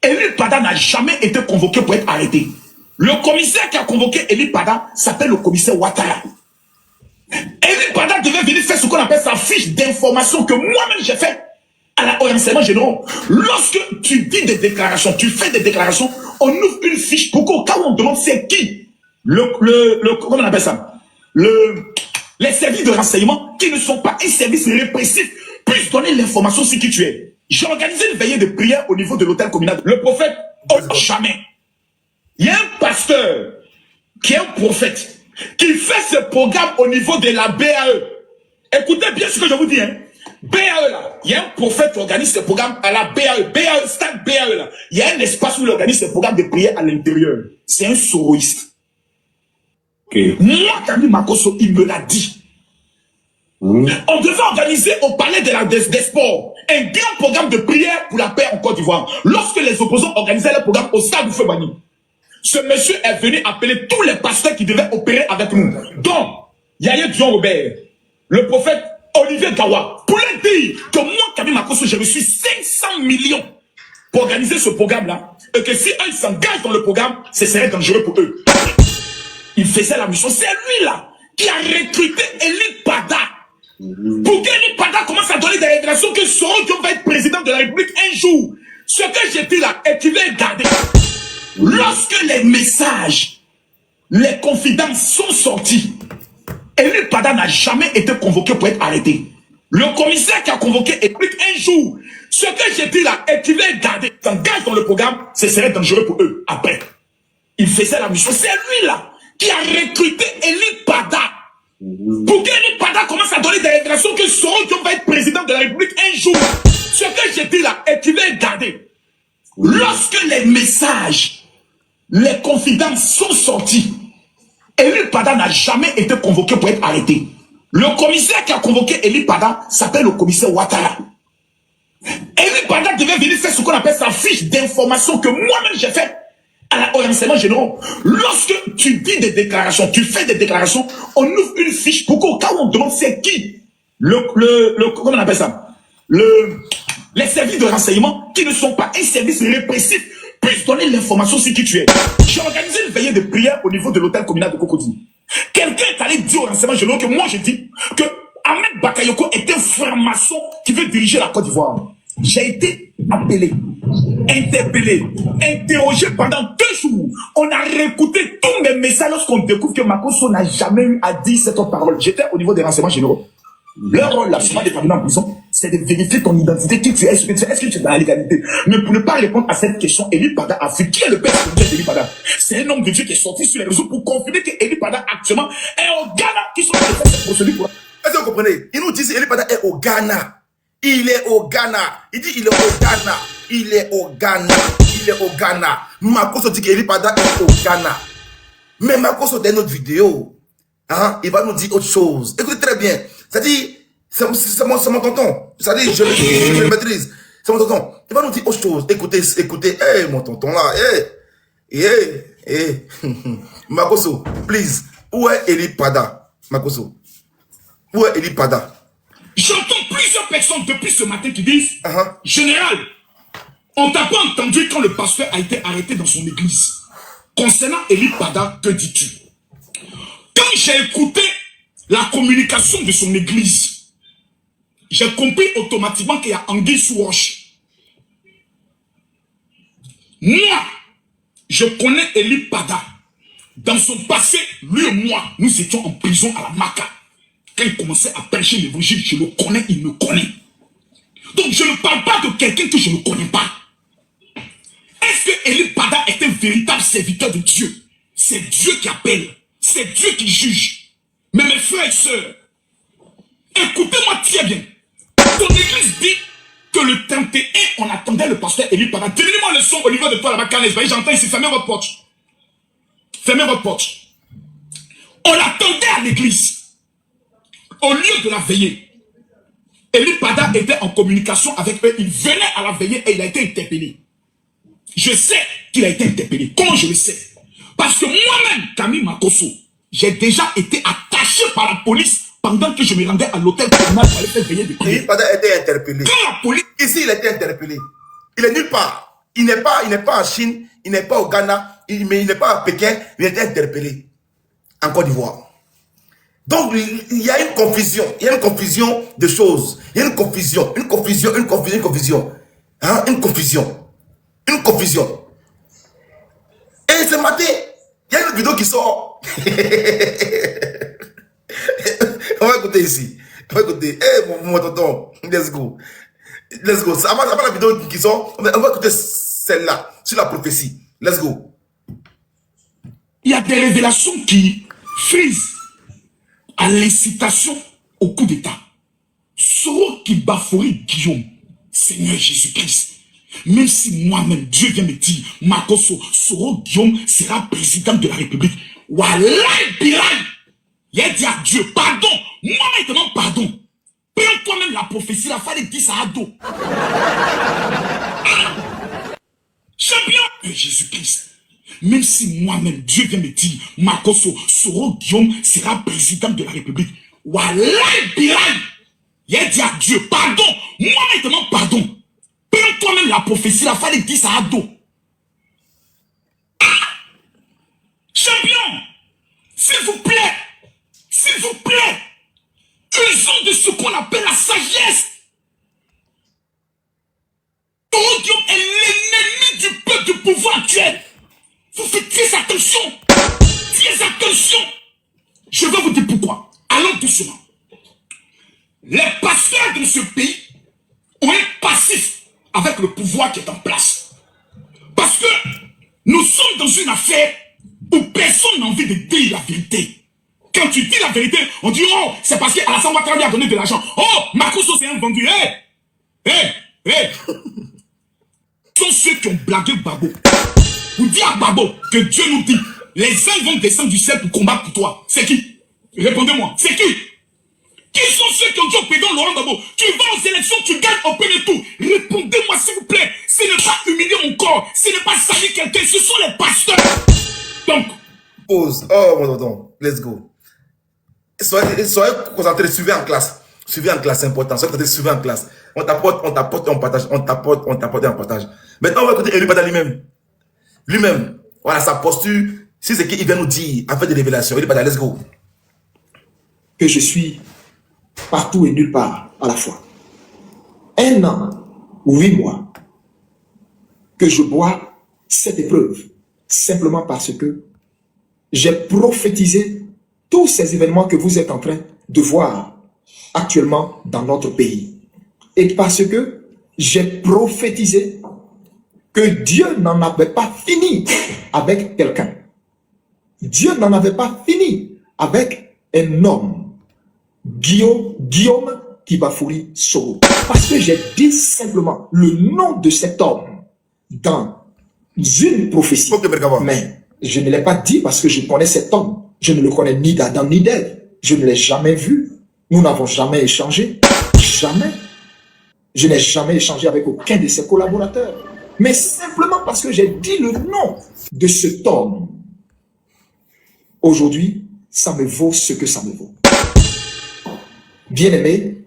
Eli Pada n'a jamais été convoqué pour être arrêté. Le commissaire qui a convoqué Eli Pada s'appelle le commissaire Ouattara. Eli Pada devait venir faire ce qu'on appelle sa fiche d'information que moi-même j'ai fait au renseignement général. Lorsque tu dis des déclarations, tu fais des déclarations, on ouvre une fiche pour qu'au cas où on demande c'est qui comment on appelle ça, les services de renseignement qui ne sont pas un service répressif puissent donner l'information sur qui tu es. J'ai organisé une veillée de prière au niveau de l'hôtel communal. Le prophète, jamais. Il y a un pasteur qui est un prophète qui fait ce programme au niveau de la BAE. Écoutez bien ce que je vous dis, hein. BAE là, il y a un prophète qui organise ce programme à la BAE, stade BAE là. Il y a un espace où il organise ce programme de prière à l'intérieur. C'est un soroïste. Moi, Camille Makoso, il me l'a dit. On devait organiser au palais des sports un grand programme de prière pour la paix en Côte d'Ivoire. Lorsque les opposants organisaient le programme au stade du Feu Bani, ce monsieur est venu appeler tous les pasteurs qui devaient opérer avec nous. Donc, Yaya Dion Robert, le prophète Olivier Gawa, pour leur dire que moi, Camille Makoso, j'ai reçu 500 millions pour organiser ce programme-là, et que si eux s'engagent dans le programme, ce serait dangereux pour eux. Il faisait la mission. C'est lui-là qui a recruté Eli Pada. Pour qu'Eli Pada commence à donner des révélations que Soro Diop va être président de la République un jour. Ce que j'ai dit là, et tu vas garder. Lorsque les messages, les confidences sont sorties, Eli Pada n'a jamais été convoqué pour être arrêté. Le commissaire qui a convoqué explique un jour. Ce que j'ai dit là, et tu vas garder, s'engage dans le programme, ce serait dangereux pour eux. Après, il faisait la mission. C'est lui-là qui a recruté Eli Pada. Pour qu'Eli Pada commence à donner des révélations que Soro Diop va être président de la République un jour. Ce que j'ai dit là, et tu vas garder. Lorsque les messages, les confidences sont sorties, Eli Pada n'a jamais été convoqué pour être arrêté. Le commissaire qui a convoqué Eli Pada s'appelle le commissaire Ouattara. Eli Pada devait venir faire ce qu'on appelle sa fiche d'information que moi-même j'ai fait au renseignement général. Lorsque tu dis des déclarations, tu fais des déclarations, on ouvre une fiche pour qu'au cas où on demande c'est qui comment on appelle ça, les services de renseignement, qui ne sont pas un service répressif, puissent donner l'information sur qui tu es. J'ai organisé une veillée de prière au niveau de l'hôtel communal de Cocody. Quelqu'un est allé dire au renseignement généraux que moi je dis que Ahmed Bakayoko est un franc-maçon qui veut diriger la Côte d'Ivoire. J'ai été appelé, interpellé, interrogé pendant 2 jours. On a réécouté tous mes messages lorsqu'on découvre que Makosso n'a jamais eu à dire cette parole. J'étais au niveau des renseignements généraux. Leur rôle, l'absolument déterminant en prison, c'est de vérifier ton identité, qui tu es, ce que tu es, est-ce que tu es dans la légalité. Mais pour ne pas répondre à cette question, Eli Pada a fait qui est le père d'Eli Pada. C'est un homme de Dieu qui est sorti sur les réseaux pour confirmer que Eli Pada actuellement est au Ghana, qui sont en train de faire cette procédure. Est-ce que vous comprenez? Ils nous disent Eli Pada est au Ghana. Il est au Ghana. Il dit il est au Ghana. Il est au Ghana. Il est au Ghana. Makosso dit qu'Eli Pada est au Ghana. Mais Makosso, dans notre vidéo, hein, il va nous dire autre chose. Écoutez très bien. C'est-à-dire, c'est mon tonton. C'est-à-dire, je le maîtrise. C'est mon tonton. Il va nous dire autre chose. Écoutez, mon tonton là. Makosso, please. Où est Eli Pada? Makosso. Où est Eli Pada? J'entends plusieurs personnes depuis ce matin qui disent Général, on t'a pas entendu quand le pasteur a été arrêté dans son église. Concernant Eli Pada, que dis-tu? Quand j'ai écouté la communication de son église, j'ai compris automatiquement qu'il y a anguille sous roche. Moi, je connais Eli Pada. Dans son passé, lui et moi, nous étions en prison à la Maca. Quand il commençait à prêcher l'évangile, je le connais, il me connaît. Donc je ne parle pas de quelqu'un que je ne connais pas. Est-ce que Eli Pada est un véritable serviteur de Dieu? C'est Dieu qui appelle, c'est Dieu qui juge. Mais mes frères et sœurs, écoutez-moi très bien. Ton église dit que le 31, on attendait le pasteur Eli Pada. Donnez-moi le son au niveau de toi là-bas, Carles. J'entends ici, fermez votre porte. Fermez votre porte. On l'attendait à l'église. Au lieu de la veillée, Eli Pada était en communication avec eux. Il venait à la veillée et il a été interpellé. Je sais qu'il a été interpellé. Comment je le sais? Parce que moi-même, Camille Makosso, j'ai déjà été attaché par la police pendant que je me rendais à l'hôtel communal pour aller faire veiller de prière. Eli Pada a été interpellé. Quand la police... Ici, il a été interpellé. Il est nulle part. Il n'est pas en Chine, il n'est pas au Ghana, mais il n'est pas à Pékin, il a été interpellé en Côte d'Ivoire. Donc, il y a une confusion. Il y a une confusion de choses. Il y a une confusion. Hein? Une confusion. Et ce matin, il y a une vidéo qui sort. On va écouter ici. On va écouter. Mon tonton. Let's go. Avant la vidéo qui sort, on va écouter celle-là, sur la prophétie. Let's go. Il y a des révélations qui frisent à l'incitation au coup d'État. Soro qui bafourit Guillaume, Seigneur Jésus-Christ. Même si moi-même, Dieu vient me dire, Makosso, Soro Guillaume sera président de la République. Wallahi Bilal. Il a dit à Dieu, pardon. Moi maintenant, pardon. Prends toi-même la prophétie, la fallait dire ça à dos. Champion de Jésus-Christ. Même si moi-même, Dieu vient me dire, Makosso, Soro Guillaume sera président de la République. Wallahi Bilal. Il a dit à Dieu, pardon. Moi maintenant, pardon. Prends toi-même la prophétie, la fallait dire ça à dos. Champion, s'il vous plaît, usons de ce qu'on appelle la sagesse. Soro Guillaume est l'ennemi du peuple du pouvoir actuel. Vous faites très attention. Je vais vous dire pourquoi. Allons doucement. Les pasteurs de ce pays ont un passif avec le pouvoir qui est en place. Parce que nous sommes dans une affaire où personne n'a envie de dire la vérité. Quand tu dis la vérité, on dit « Oh, c'est parce qu'Alassane Ouattara lui a donné de l'argent. Oh, Makosso c'est un vendu. Ce sont ceux qui ont blagué Babo. Vous dites à Babo que Dieu nous dit les uns vont descendre du ciel pour combattre pour toi. C'est qui? Répondez-moi. C'est qui? Qui sont ceux qui ont dit au président Laurent Gbagbo, tu vas aux élections, tu gagnes au premier tour? Répondez-moi s'il vous plaît. Ce n'est pas humilier mon corps, ce n'est pas salir quelqu'un, ce sont les pasteurs. Donc, pause. Oh mon tonton, let's go. Soyez concentrés, suivez en classe. Suivez en classe, c'est important. Ça, quand suivez en classe. On t'apporte, on partage. On t'apporte et on partage. Maintenant, on va écouter Eli Pada lui-même. Lui-même. Voilà, sa posture. Si c'est qu'il vient nous dire, en fait, des révélations. Eli Pada, let's go. Que je suis partout et nulle part à la fois. 1 an ou 8 mois que je bois cette épreuve simplement parce que j'ai prophétisé tous ces événements que vous êtes en train de voir actuellement dans notre pays. Et parce que j'ai prophétisé que Dieu n'en avait pas fini avec quelqu'un. Dieu n'en avait pas fini avec un homme, Guillaume Kibafouri Soro. Parce que j'ai dit simplement le nom de cet homme dans une prophétie. Mais je ne l'ai pas dit parce que je connais cet homme. Je ne le connais ni d'Adam ni d'Ève. Je ne l'ai jamais vu. Nous n'avons jamais échangé. Jamais. Je n'ai jamais échangé avec aucun de ses collaborateurs. Mais simplement parce que j'ai dit le nom de cet homme. Aujourd'hui, ça me vaut ce que ça me vaut. Bien-aimé,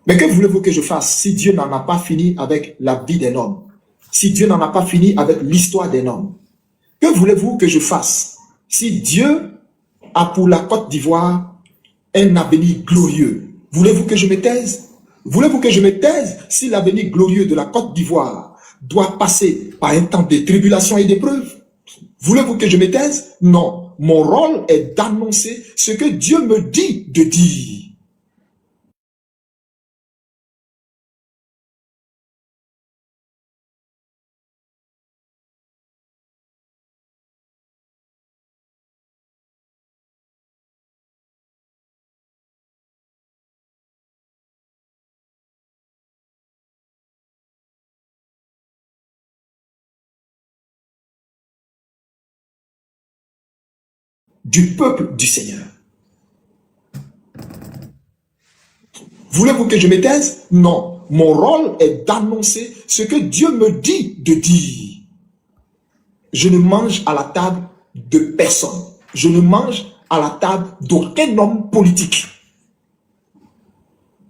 mais que voulez-vous que je fasse si Dieu n'en a pas fini avec la vie d'un homme? Si Dieu n'en a pas fini avec l'histoire d'un homme? Que voulez-vous que je fasse si Dieu a pour la Côte d'Ivoire un avenir glorieux? Voulez-vous que je me taise? Voulez-vous que je me taise si l'avenir glorieux de la Côte d'Ivoire doit passer par un temps de tribulation et d'épreuve? Voulez-vous que je me taise? Non. Mon rôle est d'annoncer ce que Dieu me dit de dire. Du peuple du Seigneur. Voulez-vous que je me taise? Non. Mon rôle est d'annoncer ce que Dieu me dit de dire. Je ne mange à la table de personne. Je ne mange à la table d'aucun homme politique.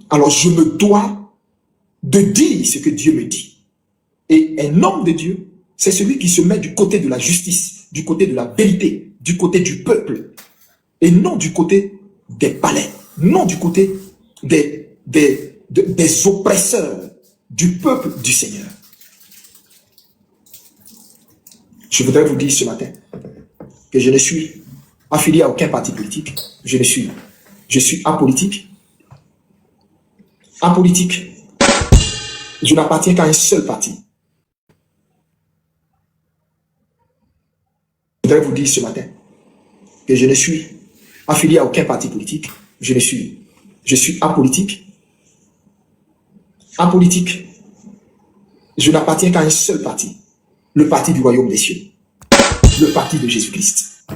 Alors je me dois de dire ce que Dieu me dit. Et un homme de Dieu, c'est celui qui se met du côté de la justice, du côté de la vérité, du côté du peuple, et non du côté des palais, non du côté des oppresseurs du peuple du Seigneur. Je voudrais vous dire ce matin que je ne suis affilié à aucun parti politique. Je suis apolitique. Apolitique. Je n'appartiens qu'à un seul parti. Je voudrais vous dire ce matin que je ne suis affilié à aucun parti politique. Je suis apolitique. Apolitique. Je n'appartiens qu'à un seul parti. Le parti du royaume des cieux. Le parti de Jésus-Christ.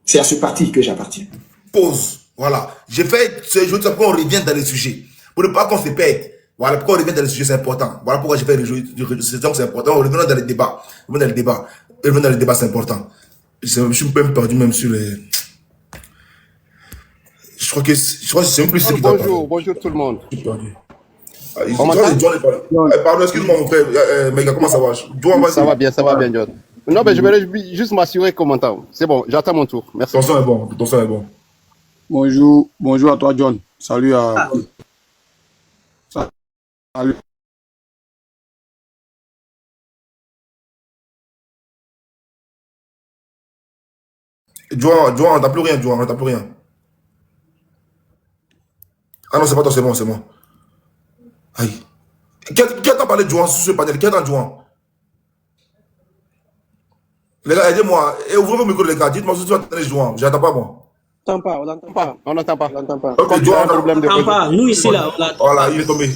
C'est à ce parti que j'appartiens. Pause. Voilà. J'ai fait ce jeu pourquoi on revient dans le sujet. Pour ne pas qu'on se perde. Voilà pourquoi on revient dans le sujet, c'est important. Voilà pourquoi j'ai fait le jeu. C'est important. On revient dans le débat. Revenons dans le débat, c'est important. Je suis même perdu même sur les... Je crois que c'est même plus ce qui doit parler. Bonjour tout le monde. Je suis perdu. Pardon, excuse-moi mon frère, mais comment ça va? Ça va bien, John. Non, mais je vais juste m'assurer qu'on m'entend. C'est bon, j'attends mon tour. Merci. Ton son est bon. Bonjour à toi, John. Salut à... Salut. Joan, on n'a plus rien, Joan, on n'a plus rien. Ah non, c'est pas toi, c'est moi. Aïe. Qui a parlé de Joan sur ce panel? Qui est dans Joan? Les gars, aidez-moi. Et ouvrez vos micros, les gars. Dites-moi si tu entends Joan. J'entends pas, moi. On n'entend pas. Ok, Joan, on n'entend pas. Nous, ici, là, on l'attend. Voilà, il est tombé.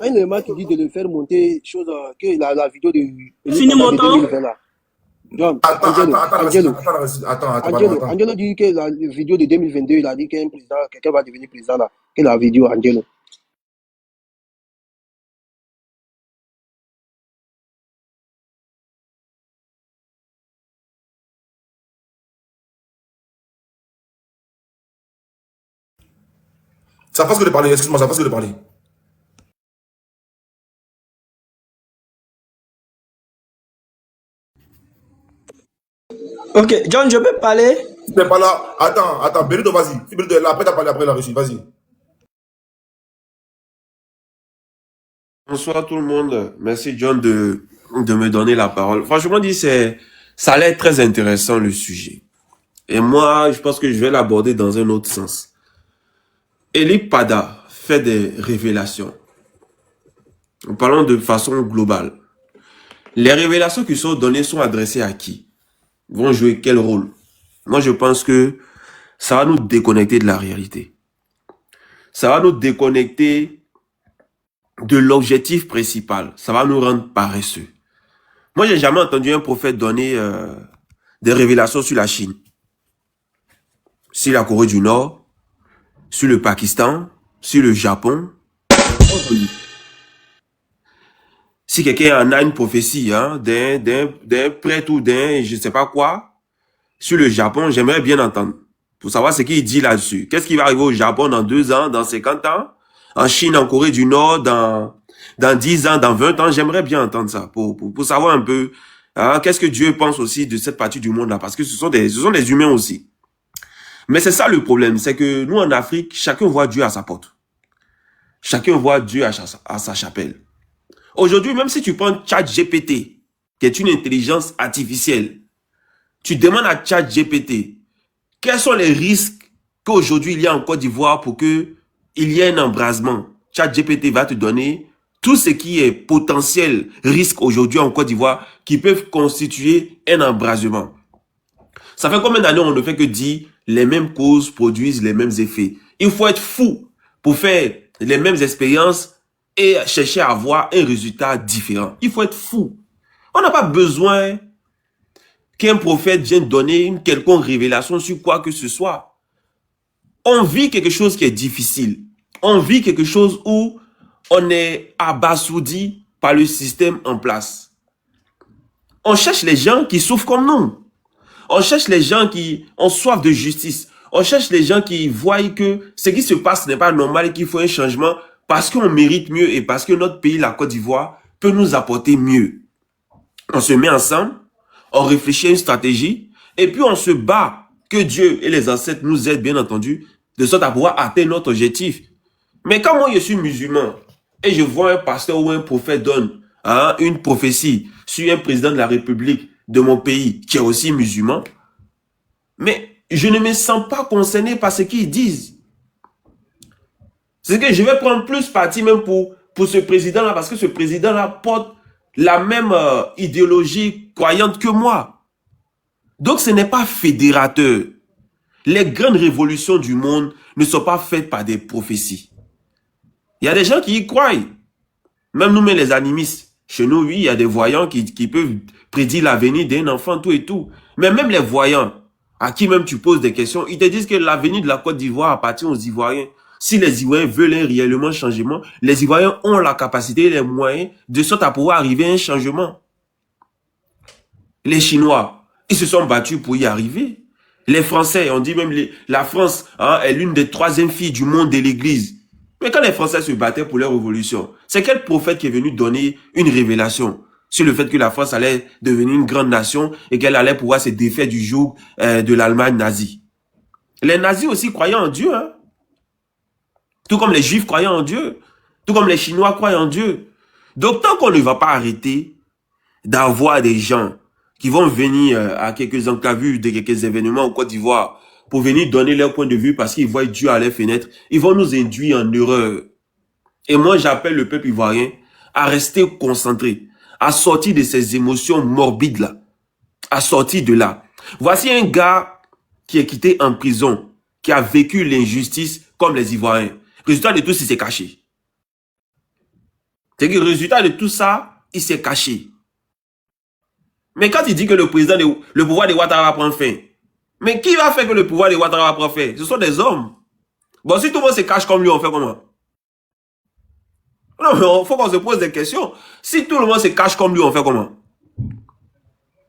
Un élément qui dit de le faire monter, chose que la vidéo de... Fini mon temps. John, Angelo dit que la vidéo de 2022, il a dit qu'un président, quelqu'un va devenir président là. Que la vidéo, Angelo. Ça passe que de parler, excuse-moi, ça passe que de parler. Ok, John, je peux parler? Tu n'es pas là. Attends, Benito, vas-y. Si Benito est là, après, tu as parlé, après, il a reçu. Vas-y. Bonsoir tout le monde. Merci John de me donner la parole. Franchement dit, ça a l'air très intéressant le sujet. Et moi, je pense que je vais l'aborder dans un autre sens. Eli Pada fait des révélations. En parlant de façon globale. Les révélations qui sont données sont adressées à qui? Vont jouer quel rôle? Moi, je pense que ça va nous déconnecter de la réalité. Ça va nous déconnecter de l'objectif principal. Ça va nous rendre paresseux. Moi, j'ai jamais entendu un prophète donner des révélations sur la Chine, sur la Corée du Nord, sur le Pakistan, sur le Japon. Si quelqu'un en a une prophétie, hein, d'un prêtre ou d'un je sais pas quoi, sur le Japon, j'aimerais bien entendre. Pour savoir ce qu'il dit là-dessus. Qu'est-ce qui va arriver au Japon dans 2 ans, dans 50 ans? En Chine, en Corée du Nord, dans 10 ans, dans 20 ans, j'aimerais bien entendre ça. Pour savoir un peu, hein, qu'est-ce que Dieu pense aussi de cette partie du monde-là. Parce que ce sont des humains aussi. Mais c'est ça le problème. C'est que nous, en Afrique, chacun voit Dieu à sa porte. Chacun voit Dieu à sa chapelle. Aujourd'hui, même si tu prends ChatGPT, qui est une intelligence artificielle, tu demandes à ChatGPT, quels sont les risques qu'aujourd'hui il y a en Côte d'Ivoire pour que il y ait un embrasement? ChatGPT va te donner tout ce qui est potentiel risque aujourd'hui en Côte d'Ivoire qui peuvent constituer un embrasement. Ça fait combien d'années on ne fait que dire les mêmes causes produisent les mêmes effets? Il faut être fou pour faire les mêmes expériences et chercher à avoir un résultat différent. Il faut être fou. On n'a pas besoin qu'un prophète vienne donner une quelconque révélation sur quoi que ce soit. On vit quelque chose qui est difficile. On vit quelque chose où on est abasourdi par le système en place. On cherche les gens qui souffrent comme nous. On cherche les gens qui ont soif de justice. On cherche les gens qui voient que ce qui se passe n'est pas normal et qu'il faut un changement parce qu'on mérite mieux et parce que notre pays, la Côte d'Ivoire, peut nous apporter mieux. On se met ensemble, on réfléchit à une stratégie et puis on se bat que Dieu et les ancêtres nous aident, bien entendu, de sorte à pouvoir atteindre notre objectif. Mais quand moi je suis musulman et je vois un pasteur ou un prophète donne une prophétie sur un président de la République de mon pays qui est aussi musulman, mais je ne me sens pas concerné par ce qu'ils disent. C'est que je vais prendre plus parti même pour ce président-là parce que ce président-là porte la même idéologie croyante que moi. Donc ce n'est pas fédérateur. Les grandes révolutions du monde ne sont pas faites par des prophéties. Il y a des gens qui y croient. Même nous, mais les animistes. Chez nous, oui, il y a des voyants qui peuvent prédire l'avenir d'un enfant, tout et tout. Mais même les voyants, à qui même tu poses des questions, ils te disent que l'avenir de la Côte d'Ivoire appartient aux Ivoiriens. Si les Ivoiriens veulent un réellement changement, les Ivoiriens ont la capacité et les moyens de sorte à pouvoir arriver à un changement. Les Chinois, ils se sont battus pour y arriver. Les Français, on dit même la France est l'une des 3e filles du monde de l'Église. Mais quand les Français se battaient pour leur révolution, c'est quel prophète qui est venu donner une révélation sur le fait que la France allait devenir une grande nation et qu'elle allait pouvoir se défaire du joug de l'Allemagne nazie? Les nazis aussi croyaient en Dieu, hein? Tout comme les Juifs croyaient en Dieu, tout comme les Chinois croient en Dieu. Donc tant qu'on ne va pas arrêter d'avoir des gens qui vont venir à quelques enclaves de quelques événements en Côte d'Ivoire pour venir donner leur point de vue parce qu'ils voient Dieu à leurs fenêtres, ils vont nous induire en erreur. Et moi, j'appelle le peuple ivoirien à rester concentré, à sortir de ces émotions morbides-là, à sortir de là. Voici un gars qui est quitté en prison, qui a vécu l'injustice comme les Ivoiriens. Résultat de tout ça, il s'est caché. C'est que le résultat de tout ça, il s'est caché. Mais quand il dit que le pouvoir de Ouattara va prendre fin, mais qui va faire que le pouvoir de Ouattara va prendre fin? Ce sont des hommes. Bon, si tout le monde se cache comme lui, on fait comment? Non, mais il faut qu'on se pose des questions. Si tout le monde se cache comme lui, on fait comment?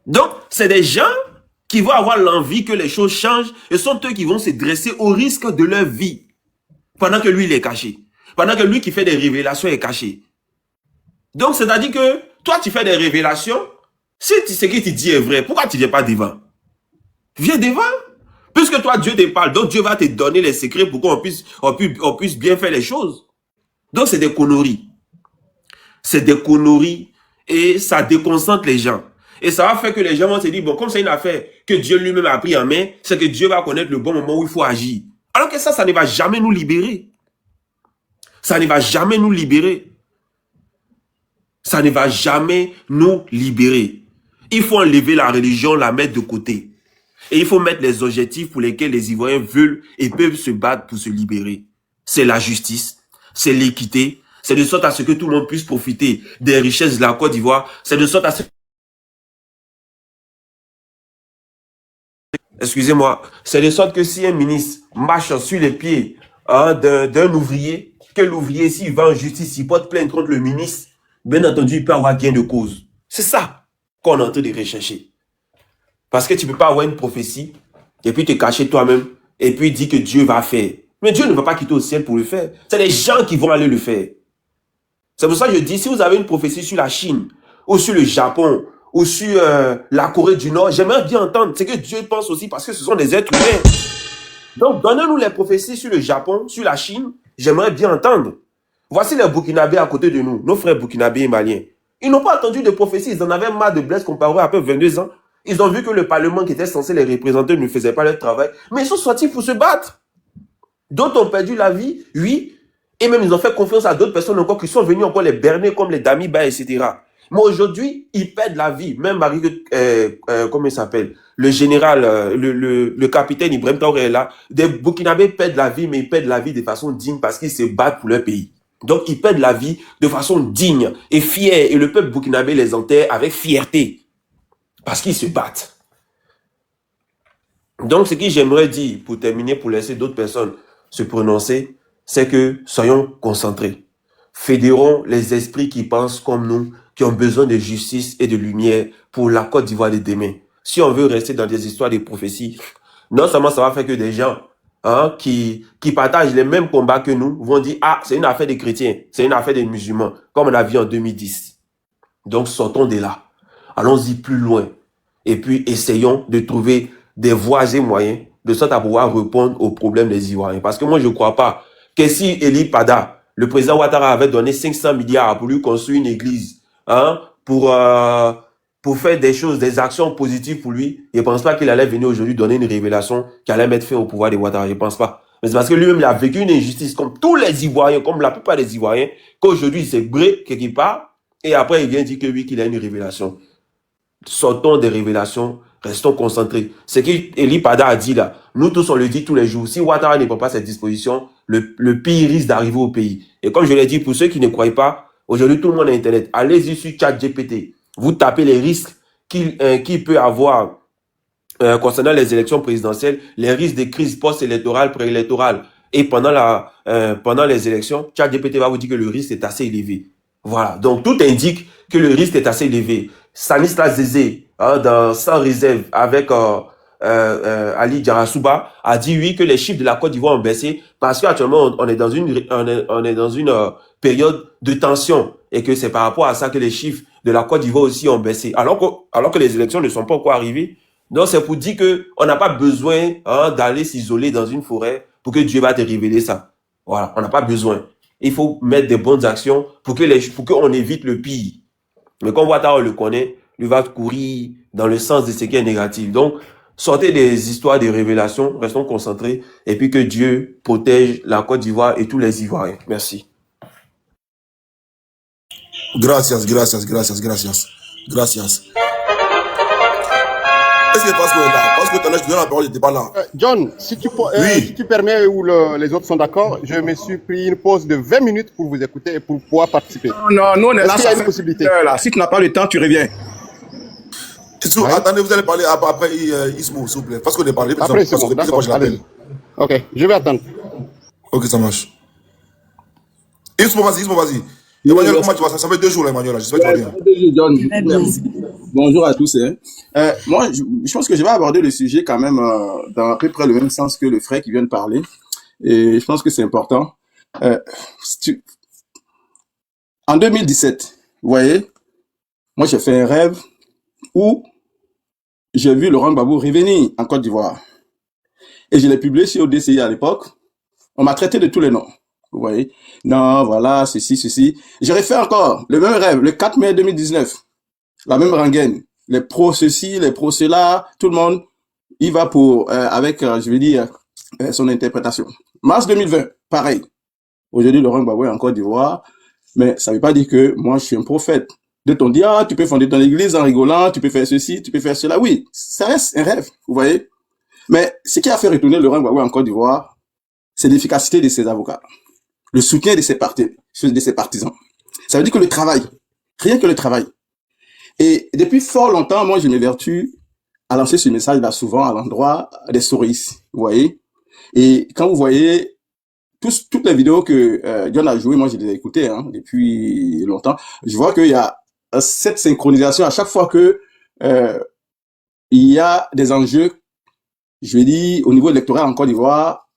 Donc, c'est des gens qui vont avoir l'envie que les choses changent et sont eux qui vont se dresser au risque de leur vie Pendant que lui, il est caché. Pendant que lui qui fait des révélations est caché. Donc, c'est-à-dire que toi, tu fais des révélations. Si ce que tu dis est vrai, pourquoi tu ne viens pas devant? Viens devant. Puisque toi, Dieu te parle. Donc, Dieu va te donner les secrets pour qu'on puisse bien faire les choses. Donc, c'est des conneries. C'est des conneries et ça déconcentre les gens. Et ça va faire que les gens vont se dire, bon, comme c'est une affaire que Dieu lui-même a pris en main, c'est que Dieu va connaître le bon moment où il faut agir. Alors que ça ne va jamais nous libérer. Ça ne va jamais nous libérer. Ça ne va jamais nous libérer. Il faut enlever la religion, la mettre de côté. Et il faut mettre les objectifs pour lesquels les Ivoiriens veulent et peuvent se battre pour se libérer. C'est la justice, c'est l'équité, c'est de sorte à ce que tout le monde puisse profiter des richesses de la Côte d'Ivoire. C'est de sorte à ce... Excusez-moi. C'est de sorte que si un ministre marche sur les pieds d'un ouvrier, que l'ouvrier, s'il va en justice, il porte plainte contre le ministre, bien entendu, il peut avoir gain de cause. C'est ça qu'on est en train de rechercher. Parce que tu ne peux pas avoir une prophétie et puis te cacher toi-même et puis dire que Dieu va faire. Mais Dieu ne va pas quitter au ciel pour le faire. C'est les gens qui vont aller le faire. C'est pour ça que je dis, si vous avez une prophétie sur la Chine ou sur le Japon ou sur la Corée du Nord, j'aimerais bien entendre ce que Dieu pense aussi parce que ce sont des êtres humains. Donc, donnez-nous les prophéties sur le Japon, sur la Chine, j'aimerais bien entendre. Voici les Burkinabés à côté de nous, nos frères Burkinabés et Maliens. Ils n'ont pas entendu de prophéties, ils en avaient marre de Blaise Compaoré après 22 ans. Ils ont vu que le Parlement qui était censé les représenter ne faisait pas leur travail, mais ils sont sortis pour se battre. D'autres ont perdu la vie, oui, et même ils ont fait confiance à d'autres personnes encore qui sont venus encore les berner comme les Damiba, etc. Mais aujourd'hui, ils perdent la vie. Même comment il s'appelle? Le général, le capitaine Ibrahim Traoré est là. Des Burkinabés perdent la vie, mais ils perdent la vie de façon digne parce qu'ils se battent pour leur pays. Donc, ils perdent la vie de façon digne et fière. Et le peuple burkinabé les enterre avec fierté. Parce qu'ils se battent. Donc, ce que j'aimerais dire, pour terminer, pour laisser d'autres personnes se prononcer, c'est que soyons concentrés. Fédérons les esprits qui pensent comme nous, qui ont besoin de justice et de lumière pour la Côte d'Ivoire de demain. Si on veut rester dans des histoires de prophéties, non seulement ça va faire que des gens qui partagent les mêmes combats que nous vont dire « Ah, c'est une affaire des chrétiens, c'est une affaire des musulmans », comme on a vu en 2010. Donc, sortons de là. Allons-y plus loin. Et puis, essayons de trouver des voies et moyens de sorte à pouvoir répondre aux problèmes des Ivoiriens. Parce que moi, je ne crois pas que si Eli Pada, le président Ouattara, avait donné 500 milliards pour lui construire une église, pour faire des choses, des actions positives pour lui, je ne pense pas qu'il allait venir aujourd'hui donner une révélation qui allait mettre fin au pouvoir de Ouattara. Je ne pense pas. Mais c'est parce que lui-même, il a vécu une injustice comme tous les Ivoiriens, comme la plupart des Ivoiriens, qu'aujourd'hui, il s'est bré quelque part, et après, il vient dire que oui, qu'il a une révélation. Sortons des révélations, restons concentrés. Ce qu'Eli Pada a dit là, nous tous on le dit tous les jours. Si Ouattara ne prend pas cette disposition, le pire risque d'arriver au pays. Et comme je l'ai dit, pour ceux qui ne croient pas, aujourd'hui tout le monde a Internet. Allez-y sur ChatGPT. Vous tapez les risques qu'il peut avoir concernant les élections présidentielles, les risques de crise post-électorale, préélectorale. Et pendant les élections, ChatGPT va vous dire que le risque est assez élevé. Voilà. Donc tout indique que le risque est assez élevé. Stanislas Zézé, dans Sans réserve avec Ali Diarasouba, a dit oui que les chiffres de la Côte d'Ivoire ont baissé parce qu'actuellement on est dans une période de tension et que c'est par rapport à ça que les chiffres de la Côte d'Ivoire aussi ont baissé alors que les élections ne sont pas encore arrivées. Donc c'est pour dire que on n'a pas besoin d'aller s'isoler dans une forêt pour que Dieu va te révéler ça. Voilà, on n'a pas besoin. Il faut mettre des bonnes actions pour qu'on évite le pire. Mais comme Ouattara le connaît, lui va courir dans le sens de ce qui est négatif. Donc, sortez des histoires de révélations, restons concentrés, et puis que Dieu protège la Côte d'Ivoire et tous les Ivoiriens. Merci. Gracias. Est-ce que Pascal est là? Parce que tout à l'heure, je te donne la parole, il n'était pas là. John, si tu permets ou les autres sont d'accord, je me suis pris une pause de 20 minutes pour vous écouter et pour pouvoir participer. Non, nous on est là, il y a une possibilité. Là. Si tu n'as pas le temps, tu reviens. Ouais. Attendez, vous allez parler après Ismo, s'il vous plaît. Parce qu'on est parlé. Après, c'est bon, d'accord, je l'appelle. Ok, je vais attendre. Ok, ça marche. Ismo, vas-y. Emmanuel, comment tu vas? Ça fait 2 jours, là, Emmanuel. J'espère que tu vas bien. Bonjour à tous. Moi, je pense que je vais aborder le sujet quand même dans à peu près le même sens que le frère qui vient de parler. Et je pense que c'est important. En 2017, vous voyez, moi j'ai fait un rêve où j'ai vu Laurent Gbagbo revenir en Côte d'Ivoire. Et je l'ai publié sur ODCI à l'époque. On m'a traité de tous les noms. Vous voyez? Non, voilà, ceci, ceci. J'aurais fait encore le même rêve, le 4 mai 2019. La même rengaine. Les pros ceci, les pros cela, tout le monde, il va pour, avec, je vais dire, son interprétation. Mars 2020, pareil. Aujourd'hui, Laurent Gbagbo est en Côte d'Ivoire, mais ça ne veut pas dire que moi, je suis un prophète. De ton dire, ah, tu peux fonder ton église en rigolant, tu peux faire ceci, tu peux faire cela. Oui, ça reste un rêve, vous voyez. Mais ce qui a fait retourner Laurent Gbagbo en Côte d'Ivoire, c'est l'efficacité de ses avocats, le soutien de ses partisans. Ça veut dire que le travail, rien que le travail. Et depuis fort longtemps, moi, je m'évertue à lancer ce message-là souvent à l'endroit des souris, vous voyez. Et quand vous voyez toutes les vidéos que John a jouées, moi, je les ai écoutées depuis longtemps, je vois qu'il y a cette synchronisation à chaque fois que il y a des enjeux, je vais dire, au niveau électoral en Côte d'Ivoire.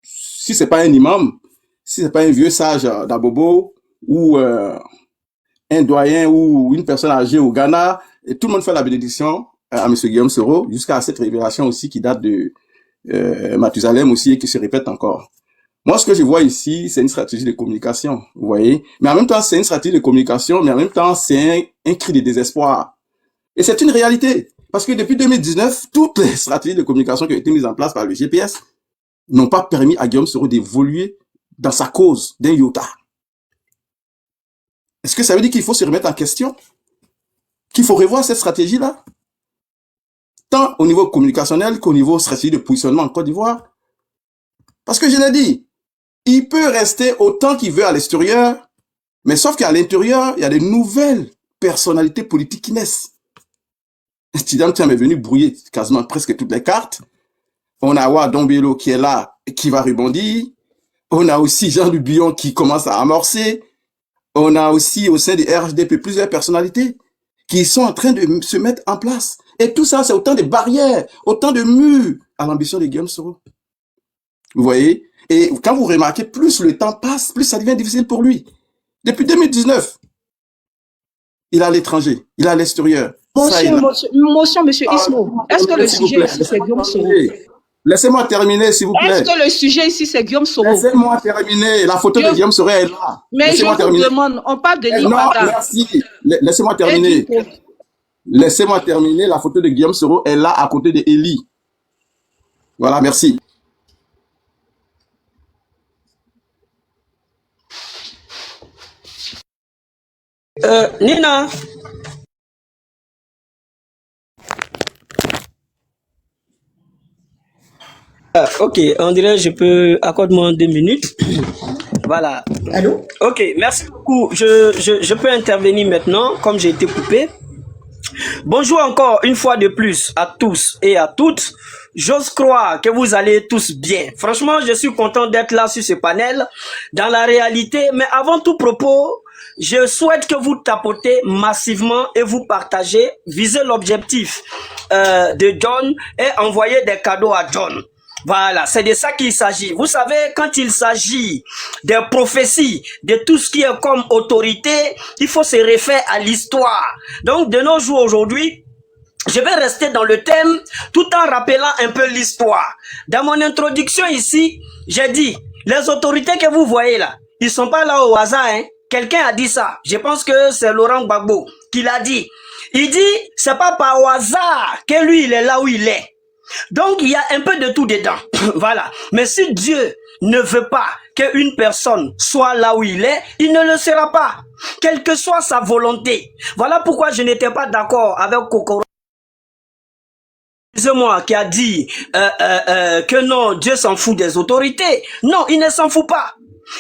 Si c'est pas un imam, si c'est pas un vieux sage d'Abobo ou un doyen ou une personne âgée au Ghana, et tout le monde fait la bénédiction à M. Guillaume Soro, jusqu'à cette révélation aussi qui date de Mathusalem aussi et qui se répète encore. Moi, ce que je vois ici, c'est une stratégie de communication, vous voyez. Mais en même temps, c'est une stratégie de communication, mais en même temps, c'est un cri de désespoir. Et c'est une réalité. Parce que depuis 2019, toutes les stratégies de communication qui ont été mises en place par le GPS n'ont pas permis à Guillaume Soro d'évoluer dans sa cause d'un iota. Est-ce que ça veut dire qu'il faut se remettre en question? Qu'il faut revoir cette stratégie-là? Tant au niveau communicationnel qu'au niveau stratégie de positionnement en Côte d'Ivoire? Parce que je l'ai dit, il peut rester autant qu'il veut à l'extérieur, mais sauf qu'à l'intérieur, il y a de nouvelles personnalités politiques qui naissent. Tidjane Thiam est venu brouiller quasiment presque toutes les cartes. On a Awa Dombelo qui est là et qui va rebondir. On a aussi Jean Lubillon qui commence à amorcer. On a aussi au sein du RHDP plusieurs personnalités qui sont en train de se mettre en place. Et tout ça, c'est autant de barrières, autant de murs à l'ambition de Guillaume Soro. Vous voyez? Et quand vous remarquez, plus le temps passe, plus ça devient difficile pour lui. Depuis 2019, il est à l'étranger, il est à l'extérieur. Monsieur Ismo, est-ce que le sujet ici, c'est Guillaume Soro? Laissez-moi terminer, s'il vous plaît. Est-ce que le sujet ici, c'est Guillaume Soro? Laissez-moi terminer. La photo de Guillaume Soro est là. Mais je vous demande, on parle de Lipada. Non, merci. Laissez-moi terminer. Laissez-moi terminer. La photo de Guillaume Soro est là, à côté de Eli. Voilà, merci. Nina. Ok, on dirait je peux accorde-moi 2 minutes. Voilà. Allô? Ok, merci beaucoup. Je peux intervenir maintenant, comme j'ai été coupé. Bonjour encore une fois de plus à tous et à toutes. J'ose croire que vous allez tous bien. Franchement, je suis content d'être là sur ce panel. Dans la réalité, mais avant tout propos, je souhaite que vous tapotez massivement et vous partagez, visez l'objectif de John et envoyez des cadeaux à John. Voilà, c'est de ça qu'il s'agit. Vous savez, quand il s'agit des prophéties, de tout ce qui est comme autorité, il faut se référer à l'histoire. Donc, de nos jours aujourd'hui, je vais rester dans le thème tout en rappelant un peu l'histoire. Dans mon introduction ici, j'ai dit, les autorités que vous voyez là, ils sont pas là au hasard, hein. Quelqu'un a dit ça. Je pense que c'est Laurent Gbagbo qui l'a dit. Il dit, c'est pas par hasard que lui, il est là où il est. Donc, il y a un peu de tout dedans. Voilà. Mais si Dieu ne veut pas qu'une personne soit là où il est, il ne le sera pas. Quelle que soit sa volonté. Voilà pourquoi je n'étais pas d'accord avec Kokoro. Moi qui a dit que non, Dieu s'en fout des autorités. Non, il ne s'en fout pas.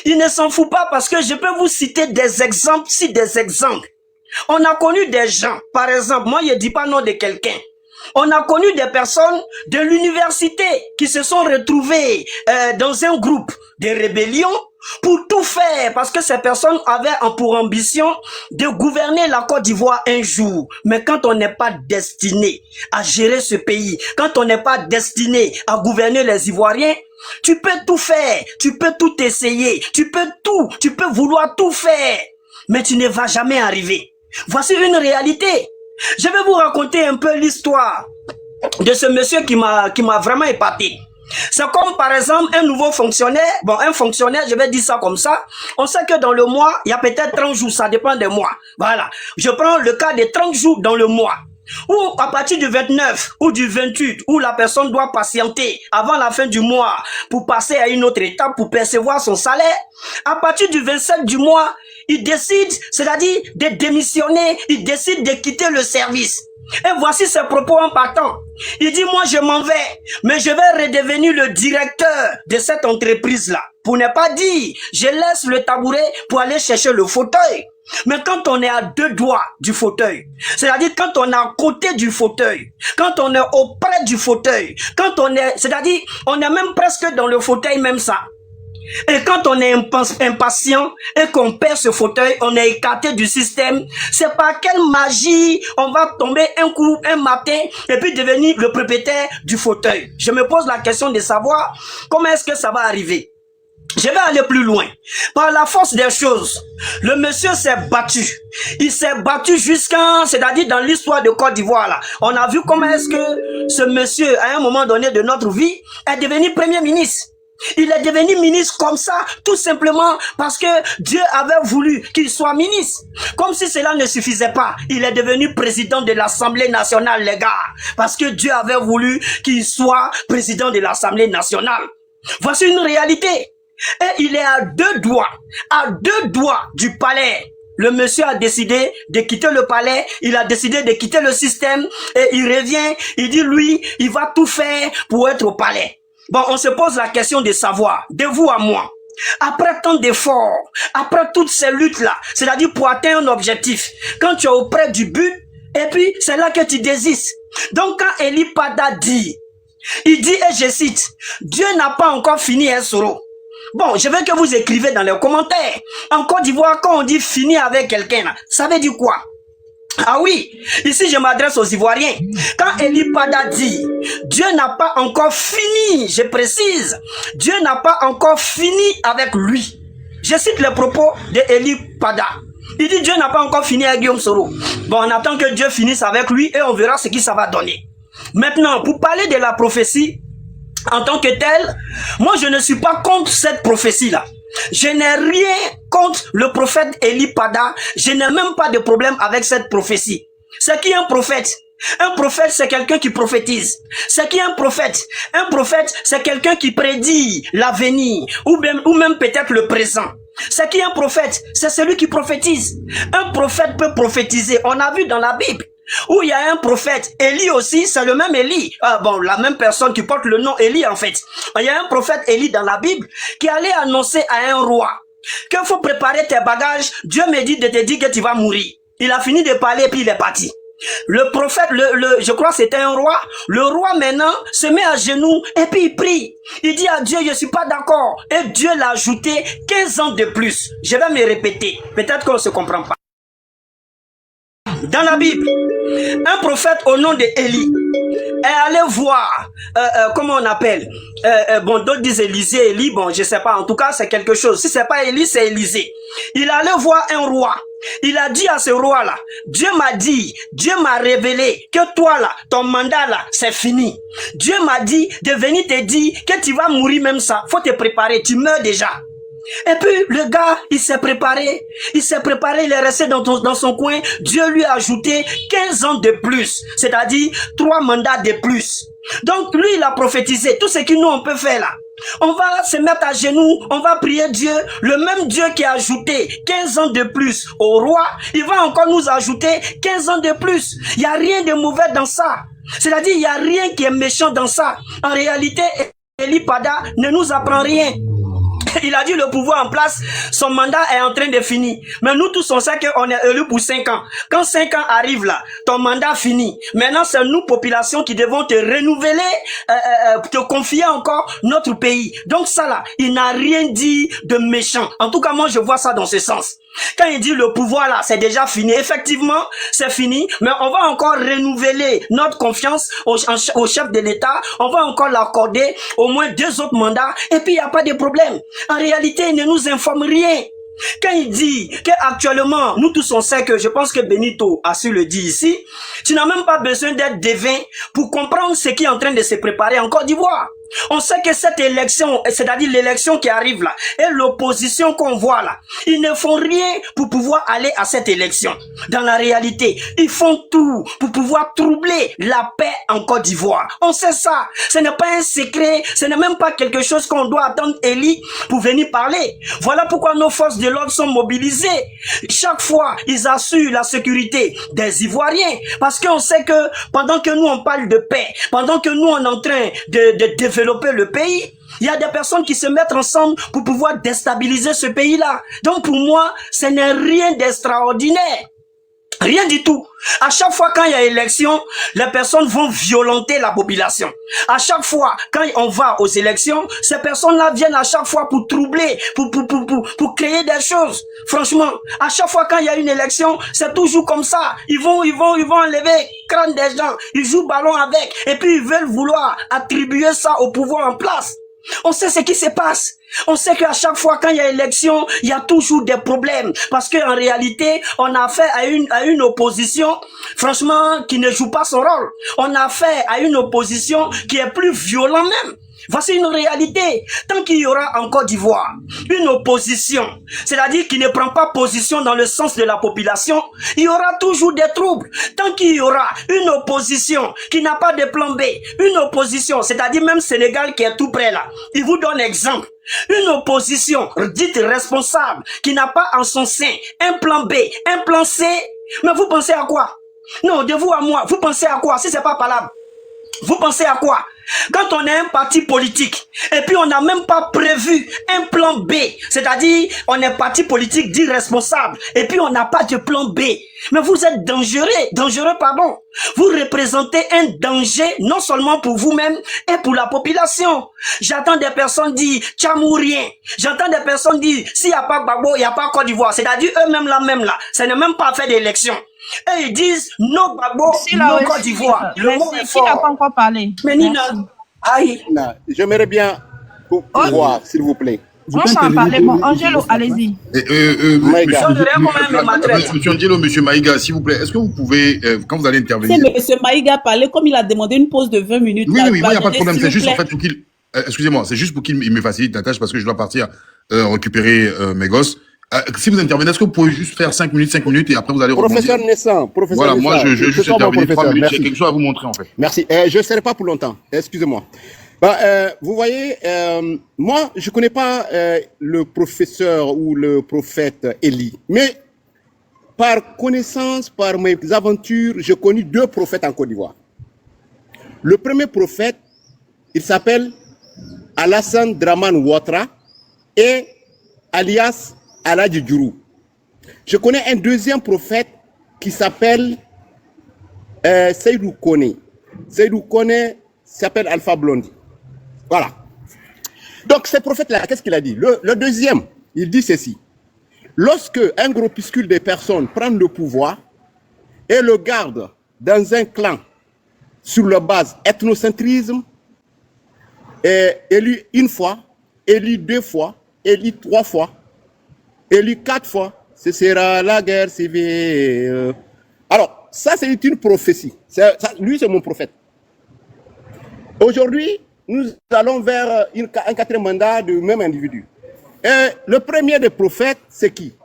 Il ne s'en fout pas parce que je peux vous citer des exemples, des exemples. On a connu des gens, par exemple, moi je ne dis pas nom de quelqu'un, On a connu des personnes de l'université qui se sont retrouvées dans un groupe de rébellion pour tout faire, parce que ces personnes avaient pour ambition de gouverner la Côte d'Ivoire un jour. Mais quand on n'est pas destiné à gérer ce pays, quand on n'est pas destiné à gouverner les Ivoiriens, tu peux tout faire, tu peux tout essayer, tu peux vouloir tout faire, mais tu ne vas jamais arriver. Voici une réalité. Je vais vous raconter un peu l'histoire de ce monsieur qui m'a vraiment épaté. C'est comme par exemple un nouveau fonctionnaire, un fonctionnaire, je vais dire ça comme ça. On sait que dans le mois, il y a peut-être 30 jours, ça dépend des mois. Voilà. Je prends le cas des 30 jours dans le mois. Ou à partir du 29 ou du 28, où la personne doit patienter avant la fin du mois pour passer à une autre étape pour percevoir son salaire. À partir du 27 du mois, il décide, c'est-à-dire de démissionner, il décide de quitter le service. Et voici ses propos en partant. Il dit, moi je m'en vais, mais je vais redevenir le directeur de cette entreprise-là. Pour ne pas dire, je laisse le tabouret pour aller chercher le fauteuil. Mais quand on est à 2 doigts du fauteuil, c'est-à-dire quand on est à côté du fauteuil, quand on est auprès du fauteuil, quand on est, c'est-à-dire on est même presque dans le fauteuil même ça. Et quand on est impatient et qu'on perd ce fauteuil, on est écarté du système. C'est par quelle magie on va tomber un coup, un matin, et puis devenir le propriétaire du fauteuil? Je me pose la question de savoir comment est-ce que ça va arriver. Je vais aller plus loin. Par la force des choses, le monsieur s'est battu. Il s'est battu jusqu'à, c'est-à-dire dans l'histoire de Côte d'Ivoire là. On a vu comment est-ce que ce monsieur, à un moment donné de notre vie, est devenu premier ministre. Il est devenu ministre comme ça, tout simplement parce que Dieu avait voulu qu'il soit ministre. Comme si cela ne suffisait pas, il est devenu président de l'Assemblée nationale, les gars. Parce que Dieu avait voulu qu'il soit président de l'Assemblée nationale. Voici une réalité. Et il est à 2 doigts du palais. Le monsieur a décidé de quitter le palais, il a décidé de quitter le système et il revient, il dit lui, il va tout faire pour être au palais. Bon, on se pose la question de savoir, de vous à moi, après tant d'efforts, après toutes ces luttes-là, c'est-à-dire pour atteindre un objectif, quand tu es auprès du but, et puis c'est là que tu désistes. Donc quand Eli Pada dit, il dit, et je cite, Dieu n'a pas encore fini un soro. Bon, je veux que vous écrivez dans les commentaires. En Côte d'Ivoire, quand on dit finir avec quelqu'un, ça veut dire quoi? Ah oui, ici je m'adresse aux Ivoiriens. Quand Eli Pada dit, Dieu n'a pas encore fini, je précise, Dieu n'a pas encore fini avec lui. Je cite les propos de Eli Pada. Il dit, Dieu n'a pas encore fini avec Guillaume Soro. Bon, on attend que Dieu finisse avec lui et on verra ce que ça va donner. Maintenant, pour parler de la prophétie, en tant que telle, moi je ne suis pas contre cette prophétie-là. Je n'ai rien contre le prophète Eli Pada. Je n'ai même pas de problème avec cette prophétie. C'est qui un prophète? Un prophète, c'est quelqu'un qui prophétise. C'est qui un prophète? Un prophète, c'est quelqu'un qui prédit l'avenir ou même peut-être le présent. C'est qui un prophète? C'est celui qui prophétise. Un prophète peut prophétiser. On a vu dans la Bible où il y a un prophète, Élie aussi, c'est le même Élie. La même personne qui porte le nom Élie en fait. Il y a un prophète Élie dans la Bible qui allait annoncer à un roi qu'il faut préparer tes bagages. Dieu me dit de te dire que tu vas mourir. Il a fini de parler puis il est parti. Le prophète, je crois que c'était un roi. Le roi maintenant se met à genoux et puis il prie. Il dit à Dieu, je suis pas d'accord. Et Dieu l'a ajouté 15 ans de plus. Je vais me répéter. Peut-être qu'on ne se comprend pas. Dans la Bible, un prophète au nom de Élie est allé voir, comment on appelle, d'autres disent Élisée, Élie, je sais pas, en tout cas c'est quelque chose. Si c'est pas Élie, c'est Élisée. Il allait voir un roi. Il a dit à ce roi-là, Dieu m'a dit, Dieu m'a révélé que toi là, ton mandat là, c'est fini. Dieu m'a dit de venir te dire que tu vas mourir même ça. Faut te préparer, tu meurs déjà. Et puis le gars, il s'est préparé, il est resté dans son coin. Dieu lui a ajouté 15 ans de plus, c'est-à-dire 3 mandats de plus. Donc lui, il a prophétisé tout ce que nous on peut faire là. On va se mettre à genoux, on va prier Dieu, le même Dieu qui a ajouté 15 ans de plus au roi, il va encore nous ajouter 15 ans de plus. Il n'y a rien de mauvais dans ça. C'est-à-dire, il n'y a rien qui est méchant dans ça. En réalité, Eli Pada ne nous apprend rien. Il a dit le pouvoir en place, son mandat est en train de finir. Mais nous tous, on sait qu'on est élu pour 5 ans. Quand 5 ans arrivent là, ton mandat finit. Maintenant, c'est nous, population, qui devons te renouveler, te confier encore notre pays. Donc ça là, il n'a rien dit de méchant. En tout cas, moi, je vois ça dans ce sens. Quand il dit le pouvoir là, c'est déjà fini. Effectivement, c'est fini. Mais on va encore renouveler notre confiance au chef de l'État. On va encore l'accorder au moins 2 autres mandats. Et puis, il n'y a pas de problème. En réalité, il ne nous informe rien. Quand il dit qu'actuellement, nous tous on sait que, je pense que Benito a su le dire ici, tu n'as même pas besoin d'être devin pour comprendre ce qui est en train de se préparer en Côte d'Ivoire. On sait que cette élection, c'est-à-dire l'élection qui arrive là, et l'opposition qu'on voit là, ils ne font rien pour pouvoir aller à cette élection. Dans la réalité, ils font tout pour pouvoir troubler la paix en Côte d'Ivoire. On sait ça. Ce n'est pas un secret, ce n'est même pas quelque chose qu'on doit attendre Eli pour venir parler. Voilà pourquoi nos forces de l'ordre sont mobilisées. Chaque fois, ils assurent la sécurité des Ivoiriens. Parce qu'on sait que pendant que nous on parle de paix, pendant que nous on est en train de développer le pays, il y a des personnes qui se mettent ensemble pour pouvoir déstabiliser ce pays-là. Donc pour moi, ce n'est rien d'extraordinaire. Rien du tout. À chaque fois quand il y a élection, les personnes vont violenter la population. À chaque fois quand on va aux élections, ces personnes-là viennent à chaque fois pour troubler, pour créer des choses. Franchement, à chaque fois quand il y a une élection, c'est toujours comme ça. Ils vont enlever crâne des gens, ils jouent ballon avec, et puis ils veulent vouloir attribuer ça au pouvoir en place. On sait ce qui se passe. On sait qu'à chaque fois quand il y a élection, il y a toujours des problèmes. Parce qu'en réalité, on a affaire à une opposition, franchement, qui ne joue pas son rôle. On a affaire à une opposition qui est plus violente même. Voici une réalité. Tant qu'il y aura en Côte d'Ivoire une opposition, c'est-à-dire qui ne prend pas position dans le sens de la population, il y aura toujours des troubles. Tant qu'il y aura une opposition qui n'a pas de plan B, une opposition, c'est-à-dire même Sénégal qui est tout près là, il vous donne exemple. Une opposition dite responsable qui n'a pas en son sein un plan B, un plan C, mais vous pensez à quoi? Non, de vous à moi, vous pensez à quoi si c'est pas palable? Vous pensez à quoi? Quand on est un parti politique et puis on n'a même pas prévu un plan B, c'est-à-dire on est parti politique dit responsable et puis on n'a pas de plan B, mais vous êtes dangereux pardon. Vous représentez un danger non seulement pour vous-même et pour la population. J'entends des personnes dire Tchamourien, j'entends des personnes dire s'il n'y a pas Gbagbo, il n'y a pas Côte d'Ivoire, c'est-à-dire eux-mêmes là, ça n'est même pas fait d'élection. Et ils disent non Gbagbo, non Côte d'Ivoire. Le mot est fort. Qui n'a pas encore parlé? Mais Nina, aïe. J'aimerais bien voir, s'il vous plaît. On va en parler. Bon, Angelo, allez-y. Monsieur Angelo, monsieur Maïga, s'il vous plaît, est-ce que vous pouvez, quand vous allez intervenir... C'est monsieur Maïga parler, comme il a demandé une pause de 20 minutes. Oui, il n'y a pas de problème. C'est juste en fait pour qu'il... Excusez-moi, c'est juste pour qu'il me facilite la tâche parce que je dois partir récupérer mes gosses. Si vous intervenez, est-ce que vous pouvez juste faire 5 minutes et après vous allez rebondir? Professeur Nessan, voilà, moi je vais juste intervenir 3 minutes, j'ai quelque chose à vous montrer en fait. Merci, je ne serai pas pour longtemps, excusez-moi. Vous voyez, moi je ne connais pas le professeur ou le prophète Eli, mais par connaissance, par mes aventures, j'ai connu 2 prophètes en Côte d'Ivoire. Le premier prophète, il s'appelle Alassane Dramane Ouattara et alias Aladji Djourou. Je connais un deuxième prophète qui s'appelle Seydou Kone. Seydou Kone s'appelle Alpha Blondy. Voilà. Donc ce prophète-là, qu'est-ce qu'il a dit? Le deuxième, il dit ceci. Lorsque un groupuscule de personnes prennent le pouvoir et le gardent dans un clan sur la base ethnocentrisme, élu une fois, élu 2 fois, élu 3 fois, élu 4 fois, ce sera la guerre civile. Alors, ça c'est une prophétie. Lui c'est mon prophète. Aujourd'hui, nous allons vers un 4e mandat du même individu. Et le premier des prophètes, c'est qui?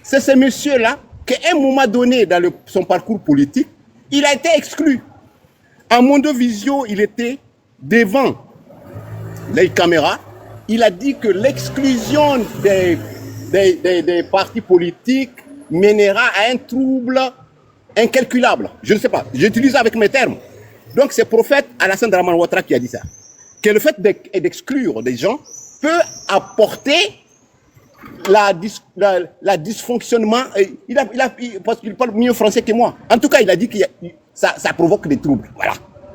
C'est ce monsieur-là, qu'à un moment donné dans son parcours politique, il a été exclu. En Mondovisio, il était devant les caméras. Il a dit que l'exclusion des partis politiques mènera à un trouble incalculable. Je ne sais pas, j'utilise avec mes termes. Donc c'est le prophète Alassane Dramane Ouattara qui a dit ça. Que le fait d'exclure des gens peut apporté la dysfonctionnement. Parce qu'il parle mieux français que moi. En tout cas, il a dit que ça provoque des troubles.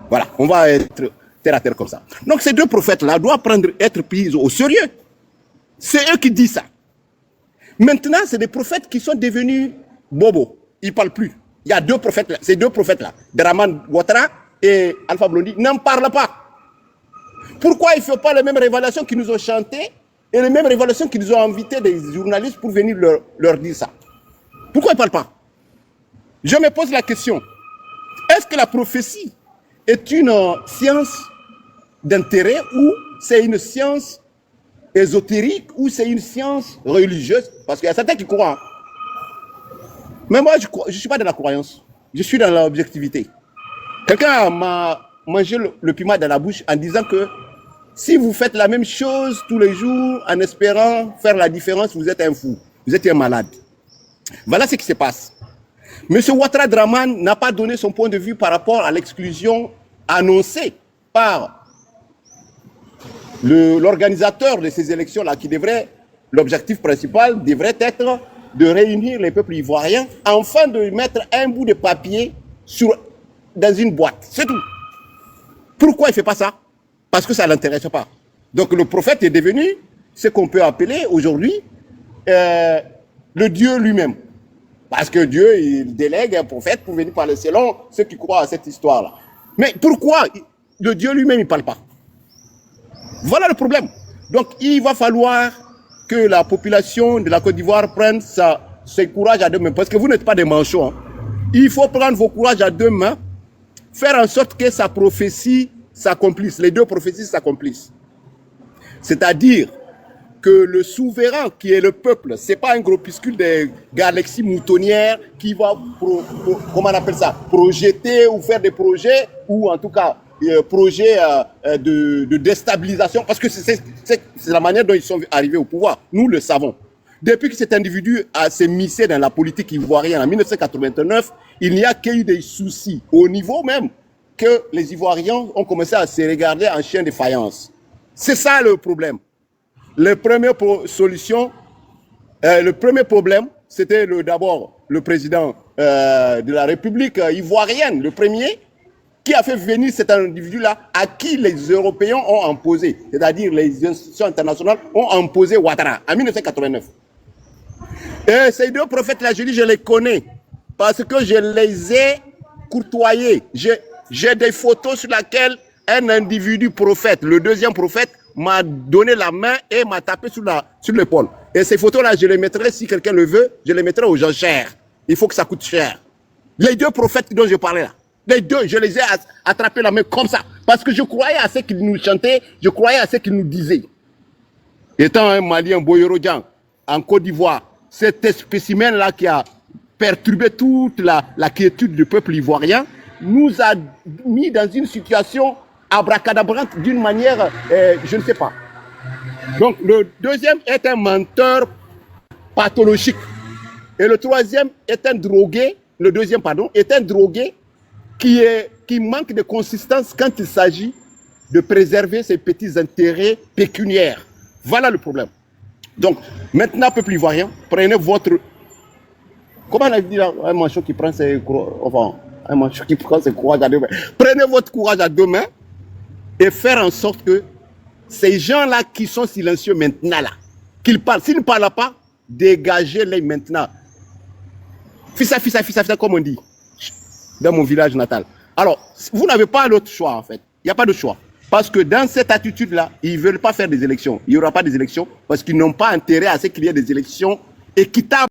Voilà. On va être terre à terre comme ça. Donc ces deux prophètes-là doivent être pris au sérieux. C'est eux qui disent ça. Maintenant, c'est des prophètes qui sont devenus bobos. Ils ne parlent plus. Il y a deux prophètes là. Ces deux prophètes-là, Draman Ouattara et Alpha Blondy, n'en parlent pas. Pourquoi ils ne font pas les mêmes révélations qu'ils nous ont chantées et les mêmes révélations qu'ils nous ont invité des journalistes pour venir leur dire ça? Pourquoi ils ne parlent pas? Je me pose la question. Est-ce que la prophétie est une science d'intérêt ou c'est une science ésotérique ou c'est une science religieuse? Parce qu'il y a certains qui croient. Mais moi, je ne suis pas dans la croyance. Je suis dans l'objectivité. Quelqu'un m'a mangé le piment dans la bouche en disant que si vous faites la même chose tous les jours en espérant faire la différence, vous êtes un fou. Vous êtes un malade. Voilà ce qui se passe. M. Ouattara Draman n'a pas donné son point de vue par rapport à l'exclusion annoncée par l'organisateur de ces élections-là, qui devrait, l'objectif principal devrait être de réunir les peuples ivoiriens afin de mettre un bout de papier dans une boîte. C'est tout. Pourquoi il ne fait pas ça? Parce que ça ne l'intéresse pas. Donc le prophète est devenu ce qu'on peut appeler aujourd'hui le Dieu lui-même. Parce que Dieu, il délègue un prophète pour venir parler selon ceux qui croient à cette histoire-là. Mais pourquoi le Dieu lui-même, il ne parle pas? Voilà le problème. Donc il va falloir que la population de la Côte d'Ivoire prenne ses courages à deux mains. Parce que vous n'êtes pas des manchots. Hein. Il faut prendre vos courages à deux mains, faire en sorte que sa prophétie s'accomplisse, les deux prophéties s'accomplissent. C'est-à-dire que le souverain qui est le peuple, ce n'est pas un groupuscule de galaxies moutonnières qui va, comment on appelle ça, projeter ou faire des projets, ou en tout cas projets de déstabilisation, parce que c'est la manière dont ils sont arrivés au pouvoir. Nous le savons. Depuis que cet individu s'est missé dans la politique ivoirienne en 1989, il n'y a qu'eu des soucis, au niveau même que les Ivoiriens ont commencé à se regarder en chien de faïence. C'est ça le problème. La première solution, le premier problème, c'était d'abord le président de la République ivoirienne, le premier, qui a fait venir cet individu-là à qui les Européens ont imposé, c'est-à-dire les institutions internationales ont imposé Ouattara en 1989. Et ces deux prophètes-là, je dis, je les connais parce que je les ai courtoyés. J'ai des photos sur lesquelles un individu prophète, le deuxième prophète, m'a donné la main et m'a tapé sur l'épaule. Et ces photos-là, je les mettrai, si quelqu'un le veut, je les mettrai aux gens chers. Il faut que ça coûte cher. Les deux prophètes dont je parlais là, les deux, je les ai attrapés la main comme ça. Parce que je croyais à ce qu'ils nous chantaient, je croyais à ce qu'ils nous disaient. Étant un Malien Boyorodjan, en Côte d'Ivoire, cet spécimen-là qui a perturbé toute la quiétude du peuple ivoirien, nous a mis dans une situation abracadabrante d'une manière, je ne sais pas. Donc le deuxième est un menteur pathologique. Et le troisième est un drogué, le deuxième, pardon, est un drogué qui manque de consistance quand il s'agit de préserver ses petits intérêts pécuniaires. Voilà le problème. Donc, maintenant, peuple ivoirien, prenez votre... Comment on a dit là, un manchot qui prend ses... Enfin, un manchot qui prend ses courage à deux mains. Prenez votre courage à deux mains et faire en sorte que ces gens-là qui sont silencieux maintenant, là, qu'ils parlent. S'ils ne parlent pas, dégagez-les maintenant. Fissa, comme on dit, dans mon village natal. Alors, vous n'avez pas d'autre choix, en fait. Il n'y a pas de choix. Parce que dans cette attitude-là, ils ne veulent pas faire des élections. Il n'y aura pas des élections parce qu'ils n'ont pas intérêt à ce qu'il y ait des élections équitables.